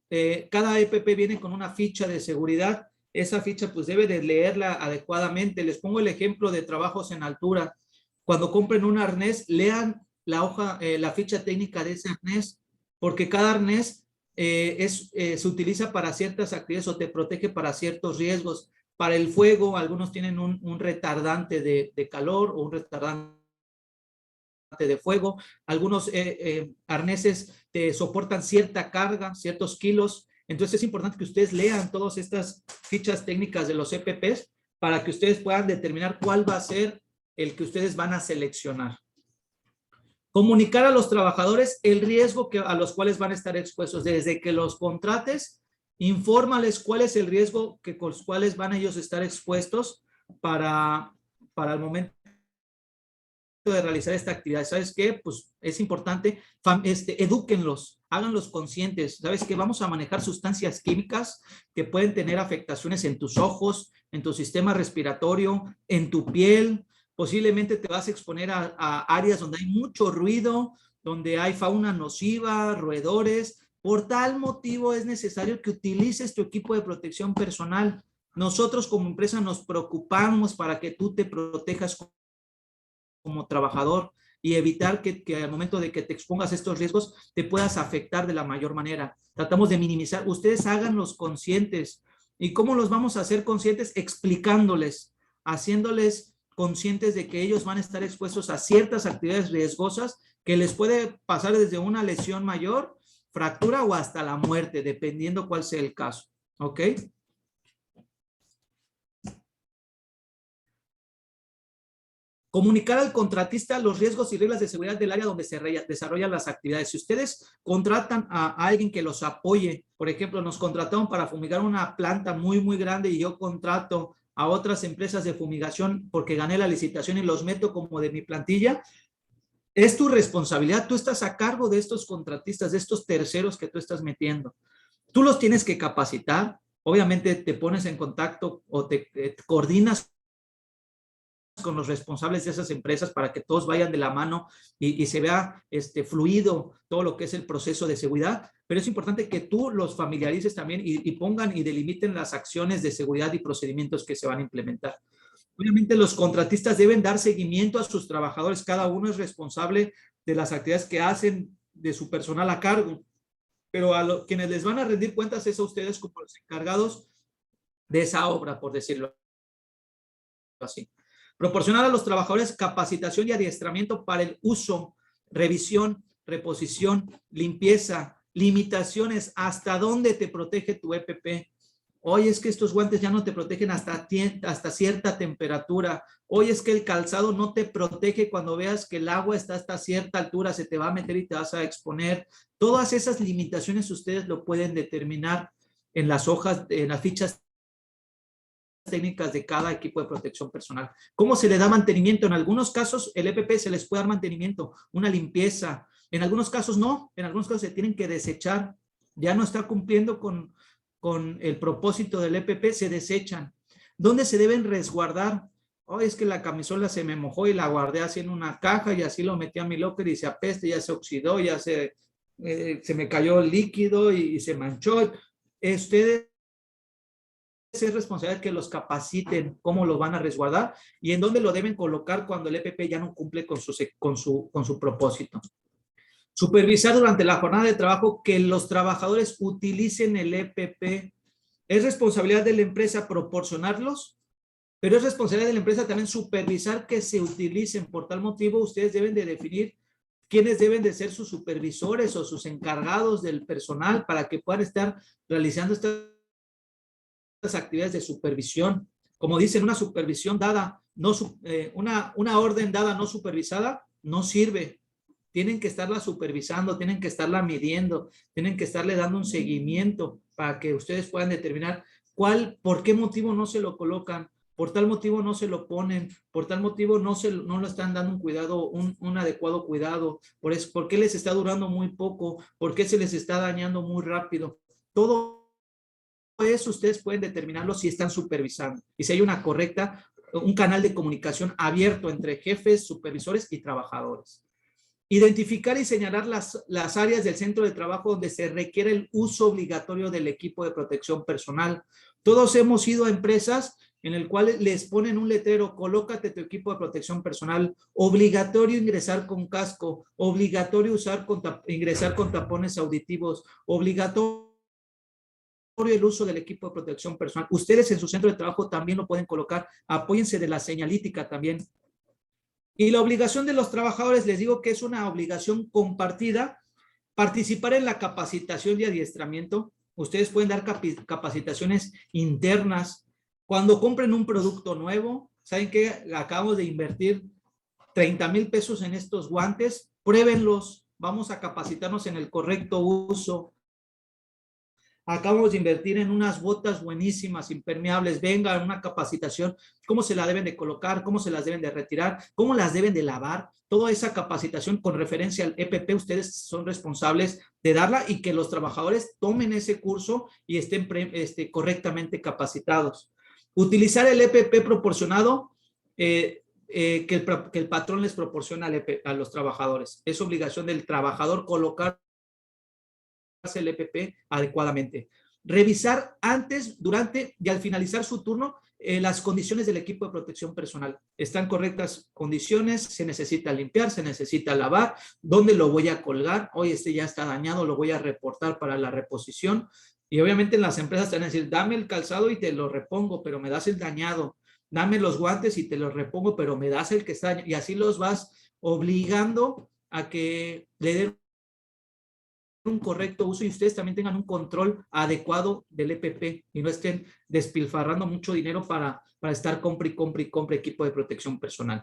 cada EPP viene con una ficha de seguridad. Esa ficha, pues debe de leerla adecuadamente. Les pongo el ejemplo de trabajos en altura. Cuando compren un arnés, lean la hoja, la ficha técnica de ese arnés, porque cada arnés se utiliza para ciertas actividades o te protege para ciertos riesgos. Para el fuego, algunos tienen un retardante de calor o un retardante de fuego. Algunos arneses te soportan cierta carga, ciertos kilos. Entonces es importante que ustedes lean todas estas fichas técnicas de los EPPs para que ustedes puedan determinar cuál va a ser el que ustedes van a seleccionar. Comunicar a los trabajadores el riesgo a los cuales van a estar expuestos. Desde que los contrates, infórmales cuál es el riesgo con los cuales van ellos a estar expuestos para el momento de realizar esta actividad. ¿Sabes qué? Pues es importante, edúquenlos, háganlos conscientes. ¿Sabes qué? Vamos a manejar sustancias químicas que pueden tener afectaciones en tus ojos, en tu sistema respiratorio, en tu piel. Posiblemente te vas a exponer a áreas donde hay mucho ruido, donde hay fauna nociva, roedores. Por tal motivo es necesario que utilices tu equipo de protección personal. Nosotros como empresa nos preocupamos para que tú te protejas como trabajador y evitar que al momento de que te expongas a estos riesgos te puedas afectar de la mayor manera. Tratamos de minimizar. Ustedes háganlos conscientes. ¿Y cómo los vamos a hacer conscientes? Explicándoles, haciéndoles conscientes de que ellos van a estar expuestos a ciertas actividades riesgosas que les puede pasar desde una lesión mayor, fractura o hasta la muerte, dependiendo cuál sea el caso. ¿Ok? Comunicar al contratista los riesgos y reglas de seguridad del área donde se desarrollan las actividades. Si ustedes contratan a alguien que los apoye, por ejemplo, nos contrataron para fumigar una planta muy, muy grande y yo contrato a otras empresas de fumigación porque gané la licitación y los meto como de mi plantilla, es tu responsabilidad. Tú estás a cargo de estos contratistas, de estos terceros que tú estás metiendo. Tú los tienes que capacitar. Obviamente te pones en contacto o te coordinas con los responsables de esas empresas para que todos vayan de la mano y se vea fluido todo lo que es el proceso de seguridad, pero es importante que tú los familiarices también y pongan y delimiten las acciones de seguridad y procedimientos que se van a implementar. Obviamente los contratistas deben dar seguimiento a sus trabajadores, cada uno es responsable de las actividades que hacen de su personal a cargo, pero a quienes les van a rendir cuentas es a ustedes como los encargados de esa obra, por decirlo así. Proporcionar a los trabajadores capacitación y adiestramiento para el uso, revisión, reposición, limpieza, limitaciones, hasta dónde te protege tu EPP. Oye, es que estos guantes ya no te protegen hasta cierta temperatura. Oye, es que el calzado no te protege cuando veas que el agua está hasta cierta altura, se te va a meter y te vas a exponer. Todas esas limitaciones ustedes lo pueden determinar en las hojas, en las fichas técnicas de cada equipo de protección personal. ¿Cómo se le da mantenimiento? En algunos casos el EPP se les puede dar mantenimiento, una limpieza. En algunos casos no, en algunos casos se tienen que desechar. Ya no está cumpliendo con el propósito del EPP, se desechan. ¿Dónde se deben resguardar? Oh, es que la camisola se me mojó y la guardé así en una caja y así lo metí a mi locker y se apeste, ya se oxidó, ya se me cayó el líquido y se manchó. Ustedes es responsabilidad que los capaciten cómo lo van a resguardar y en dónde lo deben colocar cuando el EPP ya no cumple con su propósito. Supervisar durante la jornada de trabajo que los trabajadores utilicen el EPP. Es responsabilidad de la empresa proporcionarlos, pero es responsabilidad de la empresa también supervisar que se utilicen. Por tal motivo, ustedes deben de definir quiénes deben de ser sus supervisores o sus encargados del personal para que puedan estar realizando estas actividades de supervisión. Como dicen, una supervisión dada, una orden dada no supervisada no sirve. tienen que estarla supervisando, tienen que estarla midiendo, tienen que estarle dando un seguimiento para que ustedes puedan determinar por qué motivo no se lo colocan, por tal motivo no se lo ponen, por tal motivo no lo están dando un cuidado, un adecuado cuidado, por qué les está durando muy poco, por qué se les está dañando muy rápido. Todo eso ustedes pueden determinarlo si están supervisando y si hay un canal de comunicación abierto entre jefes, supervisores y trabajadores. Identificar y señalar las áreas del centro de trabajo donde se requiere el uso obligatorio del equipo de protección personal. Todos hemos ido a empresas en el cual les ponen un letrero: colócate tu equipo de protección personal, obligatorio ingresar con casco, obligatorio ingresar con tapones auditivos, obligatorio el uso del equipo de protección personal. Ustedes en su centro de trabajo también lo pueden colocar, apóyense de la señalítica también. Y la obligación de los trabajadores, les digo que es una obligación compartida, participar en la capacitación y adiestramiento. Ustedes pueden dar capacitaciones internas. Cuando compren un producto nuevo, ¿saben qué? Acabamos de invertir 30,000 pesos en estos guantes, pruébenlos, vamos a capacitarnos en el correcto uso. Acabamos de invertir en unas botas buenísimas, impermeables, venga, una capacitación, cómo se la deben de colocar, cómo se las deben de retirar, cómo las deben de lavar. Toda esa capacitación con referencia al EPP, ustedes son responsables de darla y que los trabajadores tomen ese curso y estén correctamente capacitados. Utilizar el EPP proporcionado que el patrón les proporciona a los trabajadores. Es obligación del trabajador colocar el EPP adecuadamente. Revisar antes, durante y al finalizar su turno las condiciones del equipo de protección personal. ¿Están correctas condiciones? ¿Se necesita limpiar? ¿Se necesita lavar? ¿Dónde lo voy a colgar? Hoy ya está dañado, lo voy a reportar para la reposición. Y obviamente en las empresas te van a decir, dame el calzado y te lo repongo, pero me das el dañado. Dame los guantes y te los repongo, pero me das el que está dañado. Y así los vas obligando a que le den un correcto uso y ustedes también tengan un control adecuado del EPP y no estén despilfarrando mucho dinero para estar compre equipo de protección personal.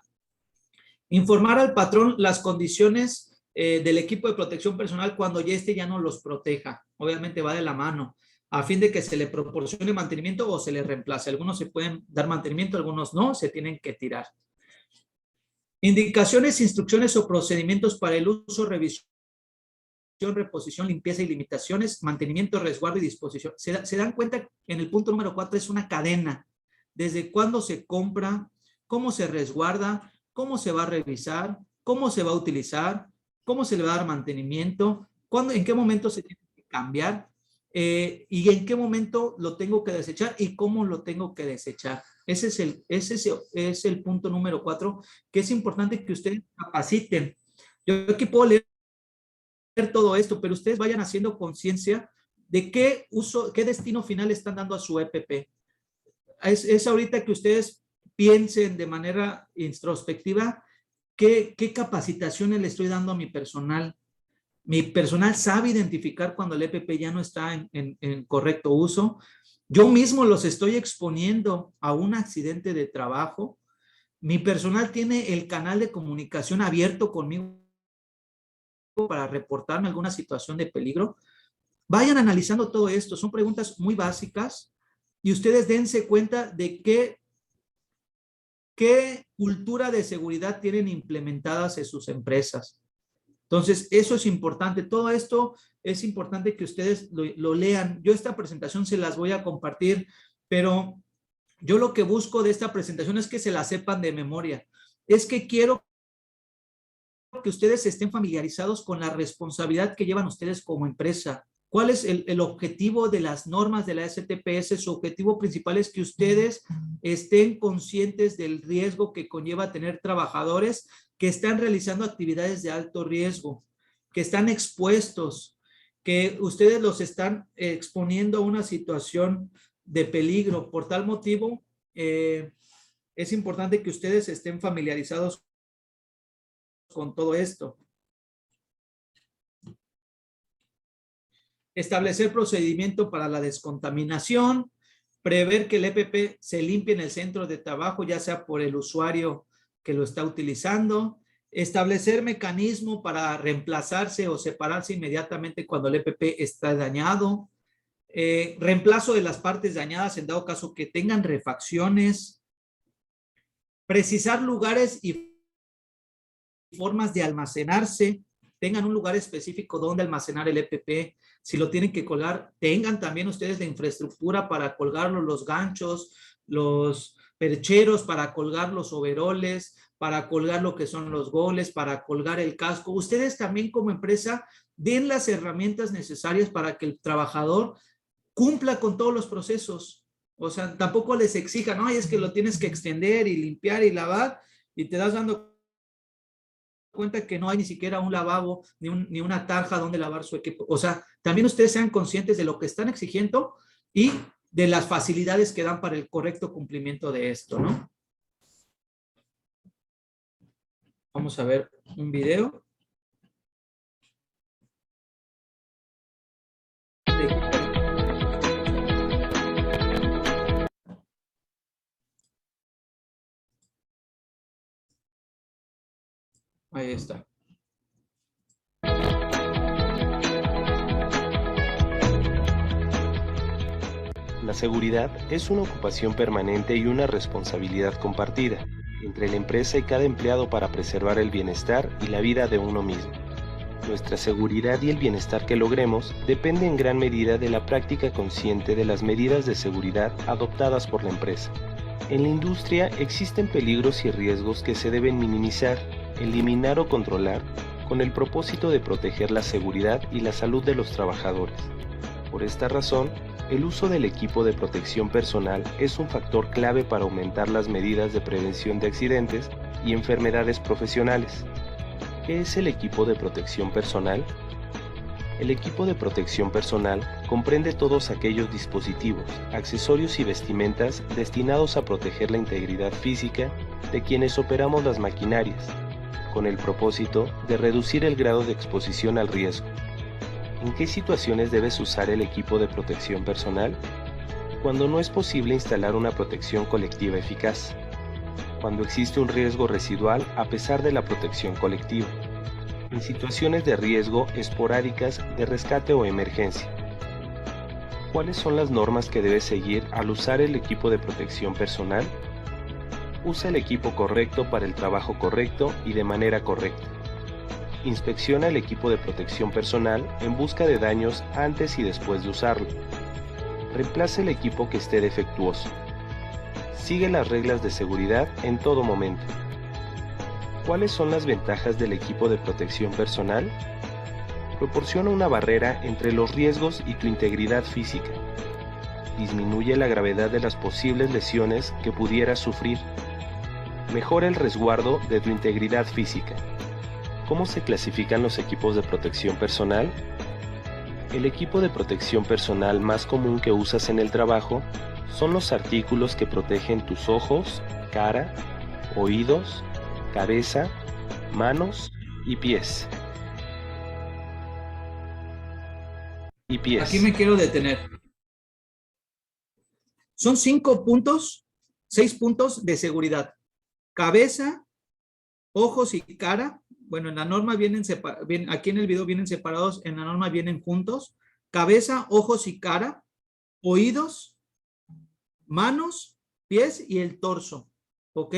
Informar al patrón las condiciones del equipo de protección personal cuando ya no los proteja. Obviamente va de la mano, a fin de que se le proporcione mantenimiento o se le reemplace. Algunos se pueden dar mantenimiento, algunos no, se tienen que tirar. Indicaciones, instrucciones o procedimientos para el uso, revisión, reposición, limpieza y limitaciones, mantenimiento, resguardo y disposición. Se dan cuenta en el punto número 4 es una cadena. Desde cuándo se compra, cómo se resguarda, cómo se va a revisar, cómo se va a utilizar, cómo se le va a dar mantenimiento, en qué momento se tiene que cambiar y en qué momento lo tengo que desechar y cómo lo tengo que desechar. Ese es el punto número 4, que es importante que ustedes capaciten. Yo aquí puedo leer todo esto, pero ustedes vayan haciendo conciencia de qué destino final están dando a su EPP. Es ahorita que ustedes piensen de manera introspectiva qué capacitaciones le estoy dando a mi personal. Mi personal sabe identificar cuando el EPP ya no está en correcto uso. Yo mismo los estoy exponiendo a un accidente de trabajo. Mi personal tiene el canal de comunicación abierto conmigo para reportarme alguna situación de peligro. Vayan analizando todo esto. Son preguntas muy básicas y ustedes dense cuenta de qué cultura de seguridad tienen implementadas en sus empresas. Entonces, eso es importante. Todo esto es importante que ustedes lo lean. Yo esta presentación se las voy a compartir, pero yo lo que busco de esta presentación es que se la sepan de memoria. Es que quiero que ustedes estén familiarizados con la responsabilidad que llevan ustedes como empresa. ¿Cuál es el objetivo de las normas de la STPS? Su objetivo principal es que ustedes estén conscientes del riesgo que conlleva tener trabajadores que están realizando actividades de alto riesgo, que están expuestos, que ustedes los están exponiendo a una situación de peligro. Por tal motivo, es importante que ustedes estén familiarizados con todo esto. Establecer procedimiento para la descontaminación, prever que el EPP se limpie en el centro de trabajo, ya sea por el usuario que lo está utilizando, Establecer mecanismo para reemplazarse o separarse inmediatamente cuando el EPP está dañado. Reemplazo de las partes dañadas en dado caso que tengan refacciones. Precisar lugares y formas de almacenarse. Tengan un lugar específico donde almacenar el EPP. Si lo tienen que colgar, tengan también ustedes la infraestructura para colgarlo, los ganchos, los percheros para colgar los overoles, para colgar lo que son los goles, para colgar el casco. Ustedes también como empresa den las herramientas necesarias para que el trabajador cumpla con todos los procesos. O sea, tampoco les exijan, no, es que lo tienes que extender y limpiar y lavar, y te das dando cuenta que no hay ni siquiera un lavabo, ni una tarja donde lavar su equipo. O sea, también ustedes sean conscientes de lo que están exigiendo y de las facilidades que dan para el correcto cumplimiento de esto, ¿no? Vamos a ver un video. Ahí está. La seguridad es una ocupación permanente y una responsabilidad compartida entre la empresa y cada empleado para preservar el bienestar y la vida de uno mismo. Nuestra seguridad y el bienestar que logremos depende en gran medida de la práctica consciente de las medidas de seguridad adoptadas por la empresa. En la industria existen peligros y riesgos que se deben minimizar, eliminar o controlar con el propósito de proteger la seguridad y la salud de los trabajadores. Por esta razón, el uso del equipo de protección personal es un factor clave para aumentar las medidas de prevención de accidentes y enfermedades profesionales. ¿Qué es el equipo de protección personal? El equipo de protección personal comprende todos aquellos dispositivos, accesorios y vestimentas destinados a proteger la integridad física de quienes operamos las maquinarias, con el propósito de reducir el grado de exposición al riesgo. ¿En qué situaciones debes usar el equipo de protección personal? Cuando no es posible instalar una protección colectiva eficaz. Cuando existe un riesgo residual a pesar de la protección colectiva. En situaciones de riesgo esporádicas de rescate o emergencia. ¿Cuáles son las normas que debes seguir al usar el equipo de protección personal? Usa el equipo correcto para el trabajo correcto y de manera correcta. Inspecciona el equipo de protección personal en busca de daños antes y después de usarlo. Reemplaza el equipo que esté defectuoso. Sigue las reglas de seguridad en todo momento. ¿Cuáles son las ventajas del equipo de protección personal? Proporciona una barrera entre los riesgos y tu integridad física. Disminuye la gravedad de las posibles lesiones que pudieras sufrir. Mejora el resguardo de tu integridad física. ¿Cómo se clasifican los equipos de protección personal? El equipo de protección personal más común que usas en el trabajo son los artículos que protegen tus ojos, cara, oídos, cabeza, manos y pies. Aquí me quiero detener. Son 6 puntos de seguridad. Cabeza, ojos y cara. Bueno, en la norma aquí en el video vienen separados, en la norma vienen juntos. Cabeza, ojos y cara, oídos, manos, pies y el torso. ¿Ok?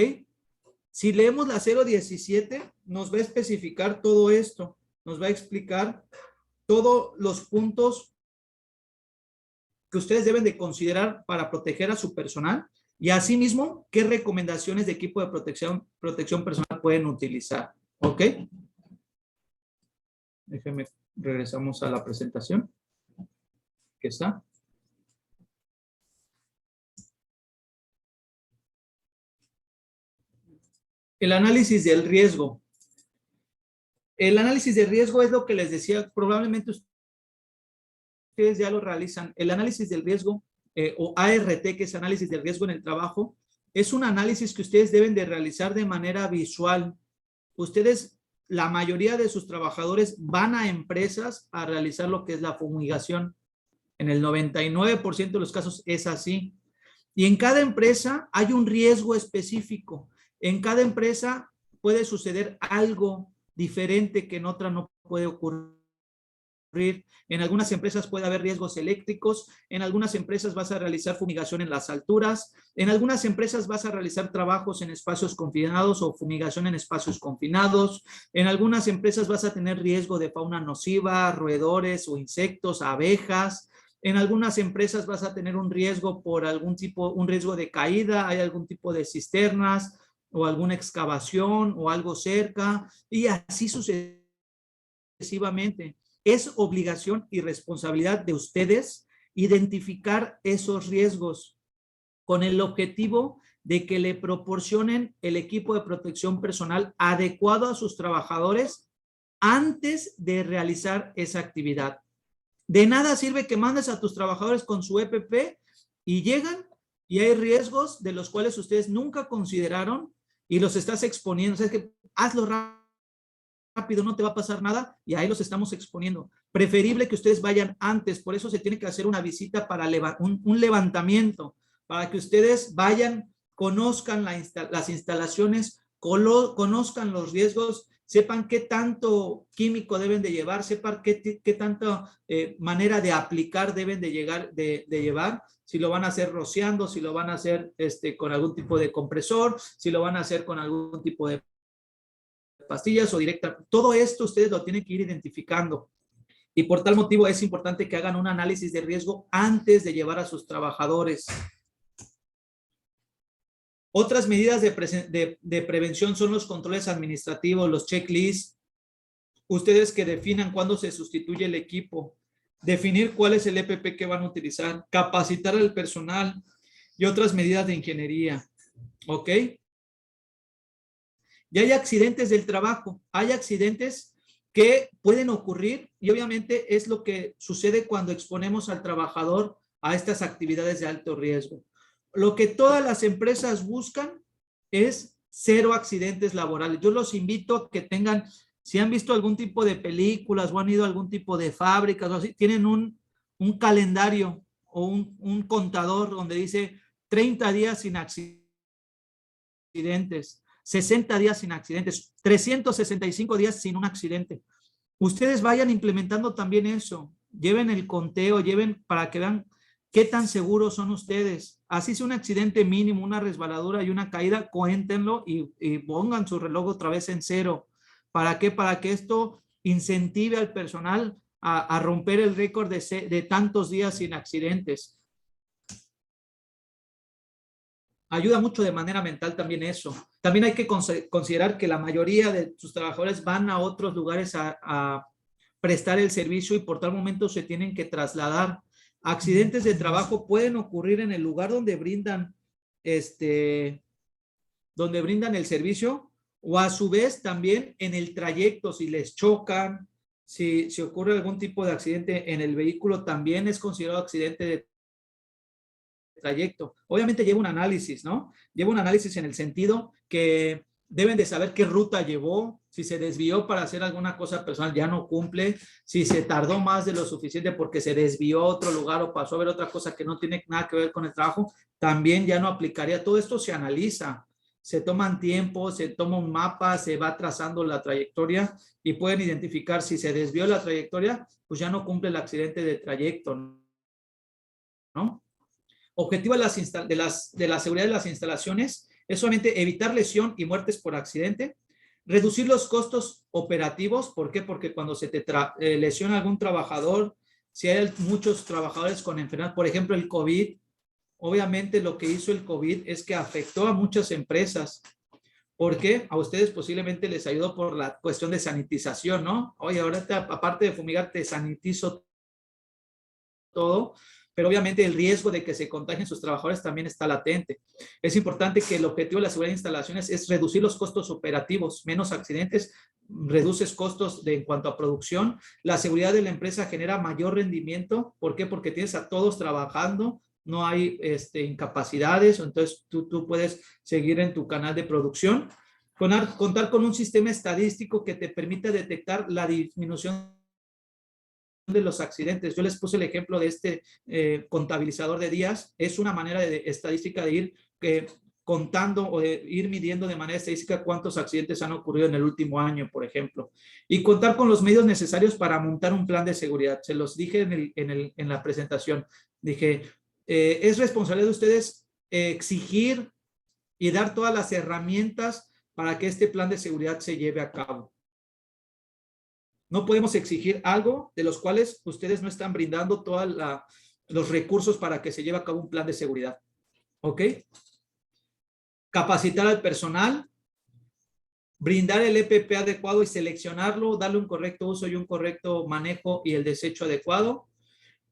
Si leemos la 017, nos va a especificar todo esto. Nos va a explicar todos los puntos que ustedes deben de considerar para proteger a su personal y asimismo qué recomendaciones de equipo de protección personal pueden utilizar. ¿Ok? Déjenme, regresamos a la presentación. ¿Qué está? El análisis del riesgo. El análisis de riesgo es lo que les decía, probablemente ustedes ya lo realizan. El análisis del riesgo o ART, que es análisis del riesgo en el trabajo, es un análisis que ustedes deben de realizar de manera visual. Ustedes, la mayoría de sus trabajadores van a empresas a realizar lo que es la fumigación. En el 99% de los casos es así. Y en cada empresa hay un riesgo específico. En cada empresa puede suceder algo diferente que en otra no puede ocurrir. En algunas empresas puede haber riesgos eléctricos, en algunas empresas vas a realizar fumigación en las alturas, en algunas empresas vas a realizar trabajos en espacios confinados o fumigación en espacios confinados, en algunas empresas vas a tener riesgo de fauna nociva, roedores o insectos, abejas. En algunas empresas vas a tener un riesgo por algún tipo, un riesgo de caída, hay algún tipo de cisternas o alguna excavación o algo cerca, y así sucesivamente. Es obligación y responsabilidad de ustedes identificar esos riesgos con el objetivo de que le proporcionen el equipo de protección personal adecuado a sus trabajadores antes de realizar esa actividad. De nada sirve que mandes a tus trabajadores con su EPP y llegan y hay riesgos de los cuales ustedes nunca consideraron y los estás exponiendo. O sea, es que hazlo rápido, no te va a pasar nada, y ahí los estamos exponiendo. Preferible que ustedes vayan antes, por eso se tiene que hacer una visita para un levantamiento, para que ustedes vayan, conozcan las instalaciones, conozcan los riesgos, sepan qué tanto químico deben de llevar, sepan qué tanta manera de aplicar deben de llevar, si lo van a hacer rociando, si lo van a hacer con algún tipo de compresor, si lo van a hacer con algún tipo de pastillas o directa. Todo esto ustedes lo tienen que ir identificando. Y por tal motivo es importante que hagan un análisis de riesgo antes de llevar a sus trabajadores. Otras medidas de prevención son los controles administrativos, los checklists. Ustedes que definan cuándo se sustituye el equipo, definir cuál es el EPP que van a utilizar, capacitar al personal y otras medidas de ingeniería. ¿Ok? Y hay accidentes del trabajo, hay accidentes que pueden ocurrir y obviamente es lo que sucede cuando exponemos al trabajador a estas actividades de alto riesgo. Lo que todas las empresas buscan es 0 accidentes laborales. Yo los invito a que tengan, si han visto algún tipo de películas o han ido a algún tipo de fábricas o así, tienen un calendario o un contador donde dice 30 días sin accidentes. 60 días sin accidentes, 365 días sin un accidente. Ustedes vayan implementando también eso, lleven el conteo, lleven para que vean qué tan seguros son ustedes. Así sea un accidente mínimo, una resbaladura y una caída, cuéntenlo y pongan su reloj otra vez en 0. ¿Para qué? Para que esto incentive al personal a romper el récord de tantos días sin accidentes. Ayuda mucho de manera mental también eso. También hay que considerar que la mayoría de sus trabajadores van a otros lugares a prestar el servicio y por tal momento se tienen que trasladar. Accidentes de trabajo pueden ocurrir en el lugar donde brindan el servicio o a su vez también en el trayecto, si les chocan, si ocurre algún tipo de accidente en el vehículo, también es considerado accidente de trayecto. Obviamente lleva un análisis, ¿no? Lleva un análisis en el sentido que deben de saber qué ruta llevó, si se desvió para hacer alguna cosa personal ya no cumple, si se tardó más de lo suficiente porque se desvió a otro lugar o pasó a ver otra cosa que no tiene nada que ver con el trabajo, también ya no aplicaría. Todo esto se analiza, se toman tiempo, se toma un mapa, se va trazando la trayectoria y pueden identificar si se desvió la trayectoria, pues ya no cumple el accidente de trayecto, ¿no? Objetivo de la seguridad de las instalaciones es solamente evitar lesión y muertes por accidente, reducir los costos operativos. ¿Por qué? Porque cuando se te lesiona algún trabajador, si hay muchos trabajadores con enfermedad, por ejemplo el COVID, obviamente lo que hizo el COVID es que afectó a muchas empresas. ¿Por qué? A ustedes posiblemente les ayudó por la cuestión de sanitización, ¿no? Oye, ahorita aparte de fumigar te sanitizo todo. Pero obviamente el riesgo de que se contagien sus trabajadores también está latente. Es importante que el objetivo de la seguridad de instalaciones es reducir los costos operativos, menos accidentes, reduces costos en cuanto a producción. La seguridad de la empresa genera mayor rendimiento. ¿Por qué? Porque tienes a todos trabajando, no hay incapacidades, entonces tú puedes seguir en tu canal de producción. Contar con un sistema estadístico que te permita detectar la disminución de los accidentes. Yo les puse el ejemplo de contabilizador de días. Es una manera de estadística de ir contando o ir midiendo de manera estadística cuántos accidentes han ocurrido en el último año, por ejemplo, y contar con los medios necesarios para montar un plan de seguridad. Se los dije en la presentación. Dije, es responsabilidad de ustedes exigir y dar todas las herramientas para que este plan de seguridad se lleve a cabo. No podemos exigir algo de los cuales ustedes no están brindando todos los recursos para que se lleve a cabo un plan de seguridad. ¿Ok? Capacitar al personal, brindar el EPP adecuado y seleccionarlo, darle un correcto uso y un correcto manejo y el desecho adecuado.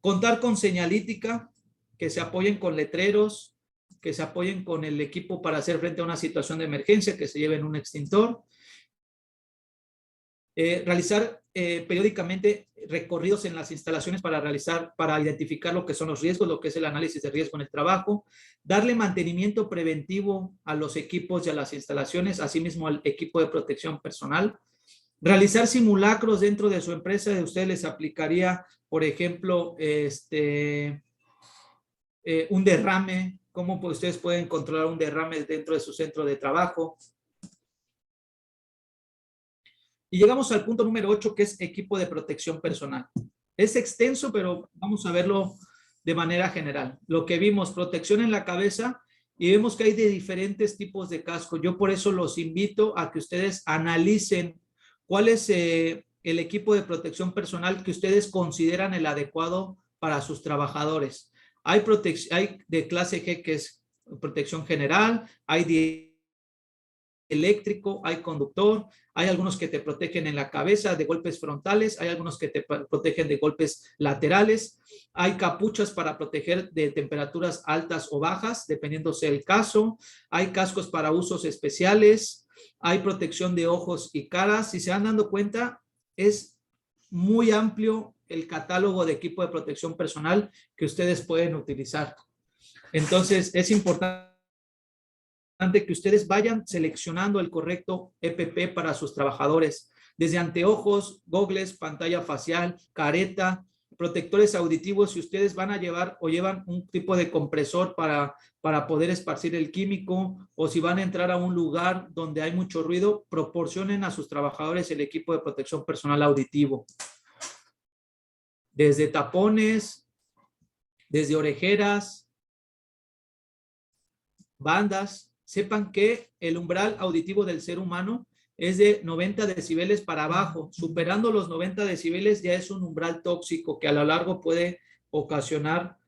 Contar con señalítica, que se apoyen con letreros, que se apoyen con el equipo para hacer frente a una situación de emergencia, que se lleven un extintor. Realizar periódicamente recorridos en las instalaciones para identificar lo que son los riesgos, lo que es el análisis de riesgo en el trabajo, darle mantenimiento preventivo a los equipos y a las instalaciones, asimismo al equipo de protección personal, realizar simulacros dentro de su empresa. De ustedes les aplicaría, por ejemplo, un derrame, cómo ustedes pueden controlar un derrame dentro de su centro de trabajo. Y llegamos al punto número 8, que es equipo de protección personal. Es extenso, pero vamos a verlo de manera general. Lo que vimos, protección en la cabeza, y vemos que hay de diferentes tipos de casco. Yo por eso los invito a que ustedes analicen cuál es el equipo de protección personal que ustedes consideran el adecuado para sus trabajadores. Hay de clase G, que es protección general, hay de eléctrico, hay conductor, hay algunos que te protegen en la cabeza de golpes frontales, hay algunos que te protegen de golpes laterales, hay capuchas para proteger de temperaturas altas o bajas, dependiendo sea el caso, hay cascos para usos especiales, hay protección de ojos y caras. Si se van dando cuenta, es muy amplio el catálogo de equipo de protección personal que ustedes pueden utilizar. Entonces, es importante que ustedes vayan seleccionando el correcto EPP para sus trabajadores, desde anteojos, gogles, pantalla facial, careta, protectores auditivos. Si ustedes van a llevar o llevan un tipo de compresor para poder esparcir el químico, o si van a entrar a un lugar donde hay mucho ruido, proporcionen a sus trabajadores el equipo de protección personal auditivo. Desde tapones, desde orejeras, bandas. Sepan que el umbral auditivo del ser humano es de 90 decibeles para abajo. Superando los 90 decibeles ya es un umbral tóxico que a lo largo puede ocasionar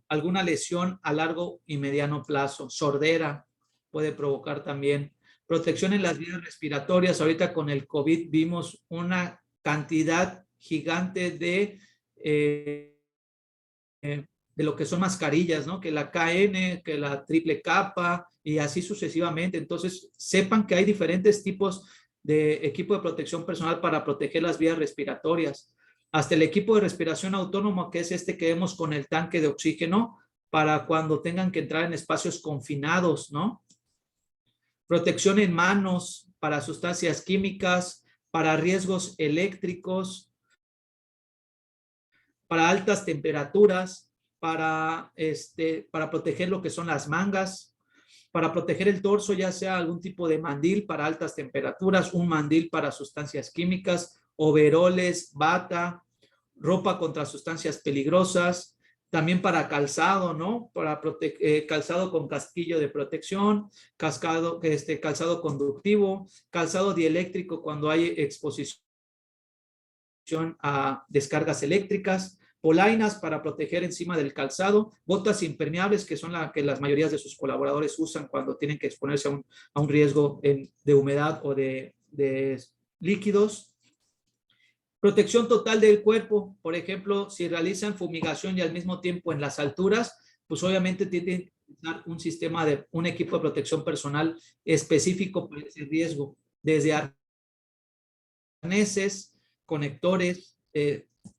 alguna lesión a largo y mediano plazo. Sordera puede provocar también. Protección en las vías respiratorias. Ahorita con el COVID vimos una cantidad gigante de lo que son mascarillas, ¿no? Que la KN, que la triple capa y así sucesivamente. Entonces, sepan que hay diferentes tipos de equipo de protección personal para proteger las vías respiratorias. Hasta el equipo de respiración autónomo, que es este que vemos con el tanque de oxígeno, para cuando tengan que entrar en espacios confinados, ¿no? Protección en manos para sustancias químicas, para riesgos eléctricos, para altas temperaturas, para proteger lo que son las mangas, para proteger el torso, ya sea algún tipo de mandil para altas temperaturas, un mandil para sustancias químicas, overoles, bata, ropa contra sustancias peligrosas, también para calzado, ¿no? Para calzado con casquillo de protección, calzado conductivo, calzado dieléctrico cuando hay exposición a descargas eléctricas, polainas para proteger encima del calzado, botas impermeables que son las que las mayorías de sus colaboradores usan cuando tienen que exponerse a un riesgo de humedad o de líquidos. Protección total del cuerpo, por ejemplo, si realizan fumigación y al mismo tiempo en las alturas, pues obviamente tienen que utilizar un equipo de protección personal específico para ese riesgo, desde arneses, conectores,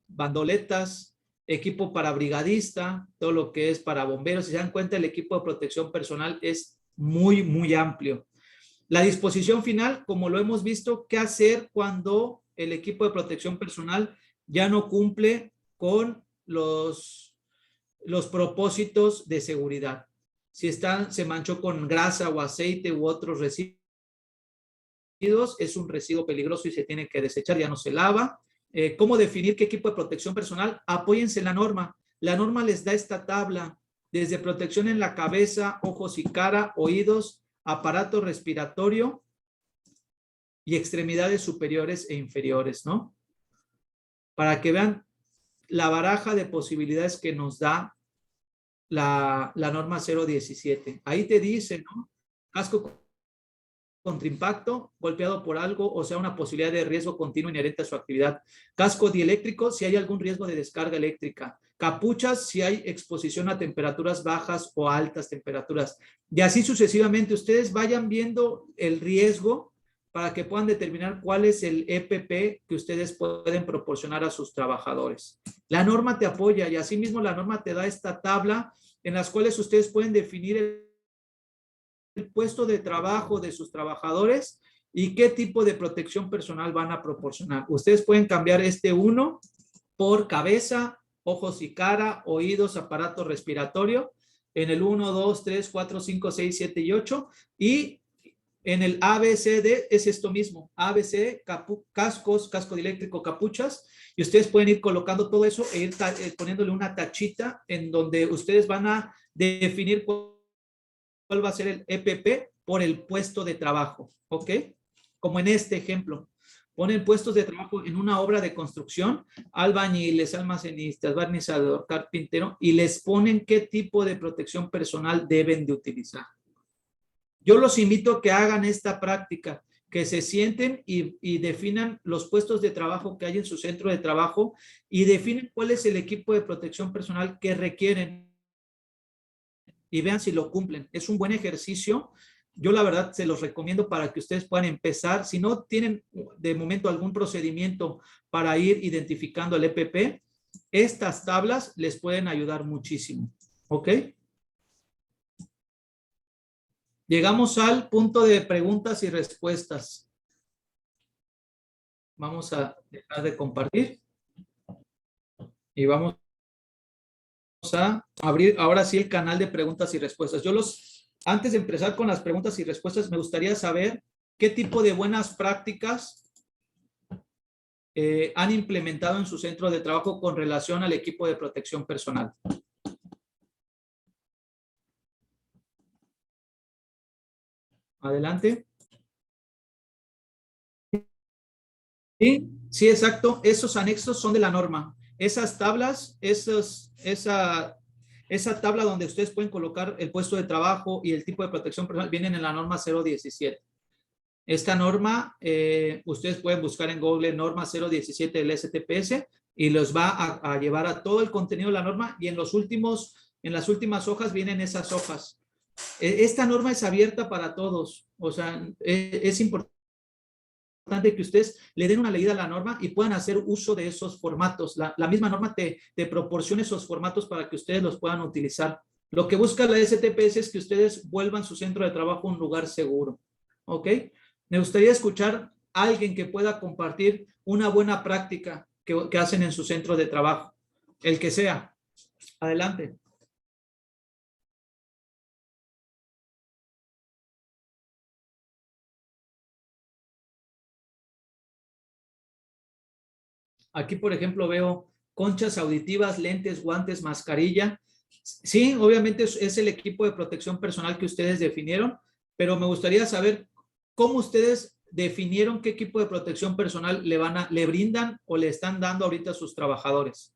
bandoletas, equipo para brigadista, todo lo que es para bomberos. Si se dan cuenta, el equipo de protección personal es muy, muy amplio. La disposición final, como lo hemos visto, ¿qué hacer cuando el equipo de protección personal ya no cumple con los propósitos de seguridad. Si se manchó con grasa o aceite u otros residuos, es un residuo peligroso y se tiene que desechar, ya no se lava. ¿Cómo definir qué equipo de protección personal? Apóyense en la norma. La norma les da esta tabla, desde protección en la cabeza, ojos y cara, oídos, aparato respiratorio y extremidades superiores e inferiores, ¿no? Para que vean la baraja de posibilidades que nos da la norma 017. Ahí te dice, ¿no? Casco contra impacto, golpeado por algo, o sea, una posibilidad de riesgo continuo inherente a su actividad. Casco dieléctrico, si hay algún riesgo de descarga eléctrica. Capuchas, si hay exposición a temperaturas bajas o altas temperaturas. Y así sucesivamente, ustedes vayan viendo el riesgo para que puedan determinar cuál es el EPP que ustedes pueden proporcionar a sus trabajadores. La norma te apoya y asimismo la norma te da esta tabla en las cuales ustedes pueden definir el puesto de trabajo de sus trabajadores y qué tipo de protección personal van a proporcionar. Ustedes pueden cambiar este 1 por cabeza, ojos y cara, oídos, aparato respiratorio, en el 1, 2, 3, 4, 5, 6, 7 y 8, y en el ABCD es esto mismo, ABC, cascos, casco eléctrico, capuchas, y ustedes pueden ir colocando todo eso e ir poniéndole una tachita en donde ustedes van a definir cuál va a ser el EPP por el puesto de trabajo, ¿ok? Como en este ejemplo. Ponen puestos de trabajo en una obra de construcción, albañiles, almacenistas, barnizador, carpintero, y les ponen qué tipo de protección personal deben de utilizar. Yo los invito a que hagan esta práctica, que se sienten y definan los puestos de trabajo que hay en su centro de trabajo y definen cuál es el equipo de protección personal que requieren y vean si lo cumplen. Es un buen ejercicio. Yo la verdad se los recomiendo para que ustedes puedan empezar. Si no tienen de momento algún procedimiento para ir identificando el EPP, estas tablas les pueden ayudar muchísimo. ¿Ok? Llegamos al punto de preguntas y respuestas. Vamos a dejar de compartir. Y vamos a abrir ahora sí el canal de preguntas y respuestas. Antes de empezar con las preguntas y respuestas, me gustaría saber qué tipo de buenas prácticas han implementado en su centro de trabajo con relación al equipo de protección personal. Adelante. Sí, exacto. Esos anexos son de la norma. Esas tablas, esa tabla donde ustedes pueden colocar el puesto de trabajo y el tipo de protección personal vienen en la norma 017. Esta norma, ustedes pueden buscar en Google norma 017 del STPS y los va a llevar a todo el contenido de la norma y en las últimas hojas vienen esas hojas. Esta norma es abierta para todos, o sea, es importante que ustedes le den una leída a la norma y puedan hacer uso de esos formatos. La misma norma te proporciona esos formatos para que ustedes los puedan utilizar. Lo que busca la STPS es que ustedes vuelvan su centro de trabajo un lugar seguro. ¿Ok? Me gustaría escuchar a alguien que pueda compartir una buena práctica que hacen en su centro de trabajo. El que sea. Adelante. Aquí, por ejemplo, veo conchas auditivas, lentes, guantes, mascarilla. Sí, obviamente es el equipo de protección personal que ustedes definieron, pero me gustaría saber cómo ustedes definieron qué equipo de protección personal le brindan o le están dando ahorita a sus trabajadores.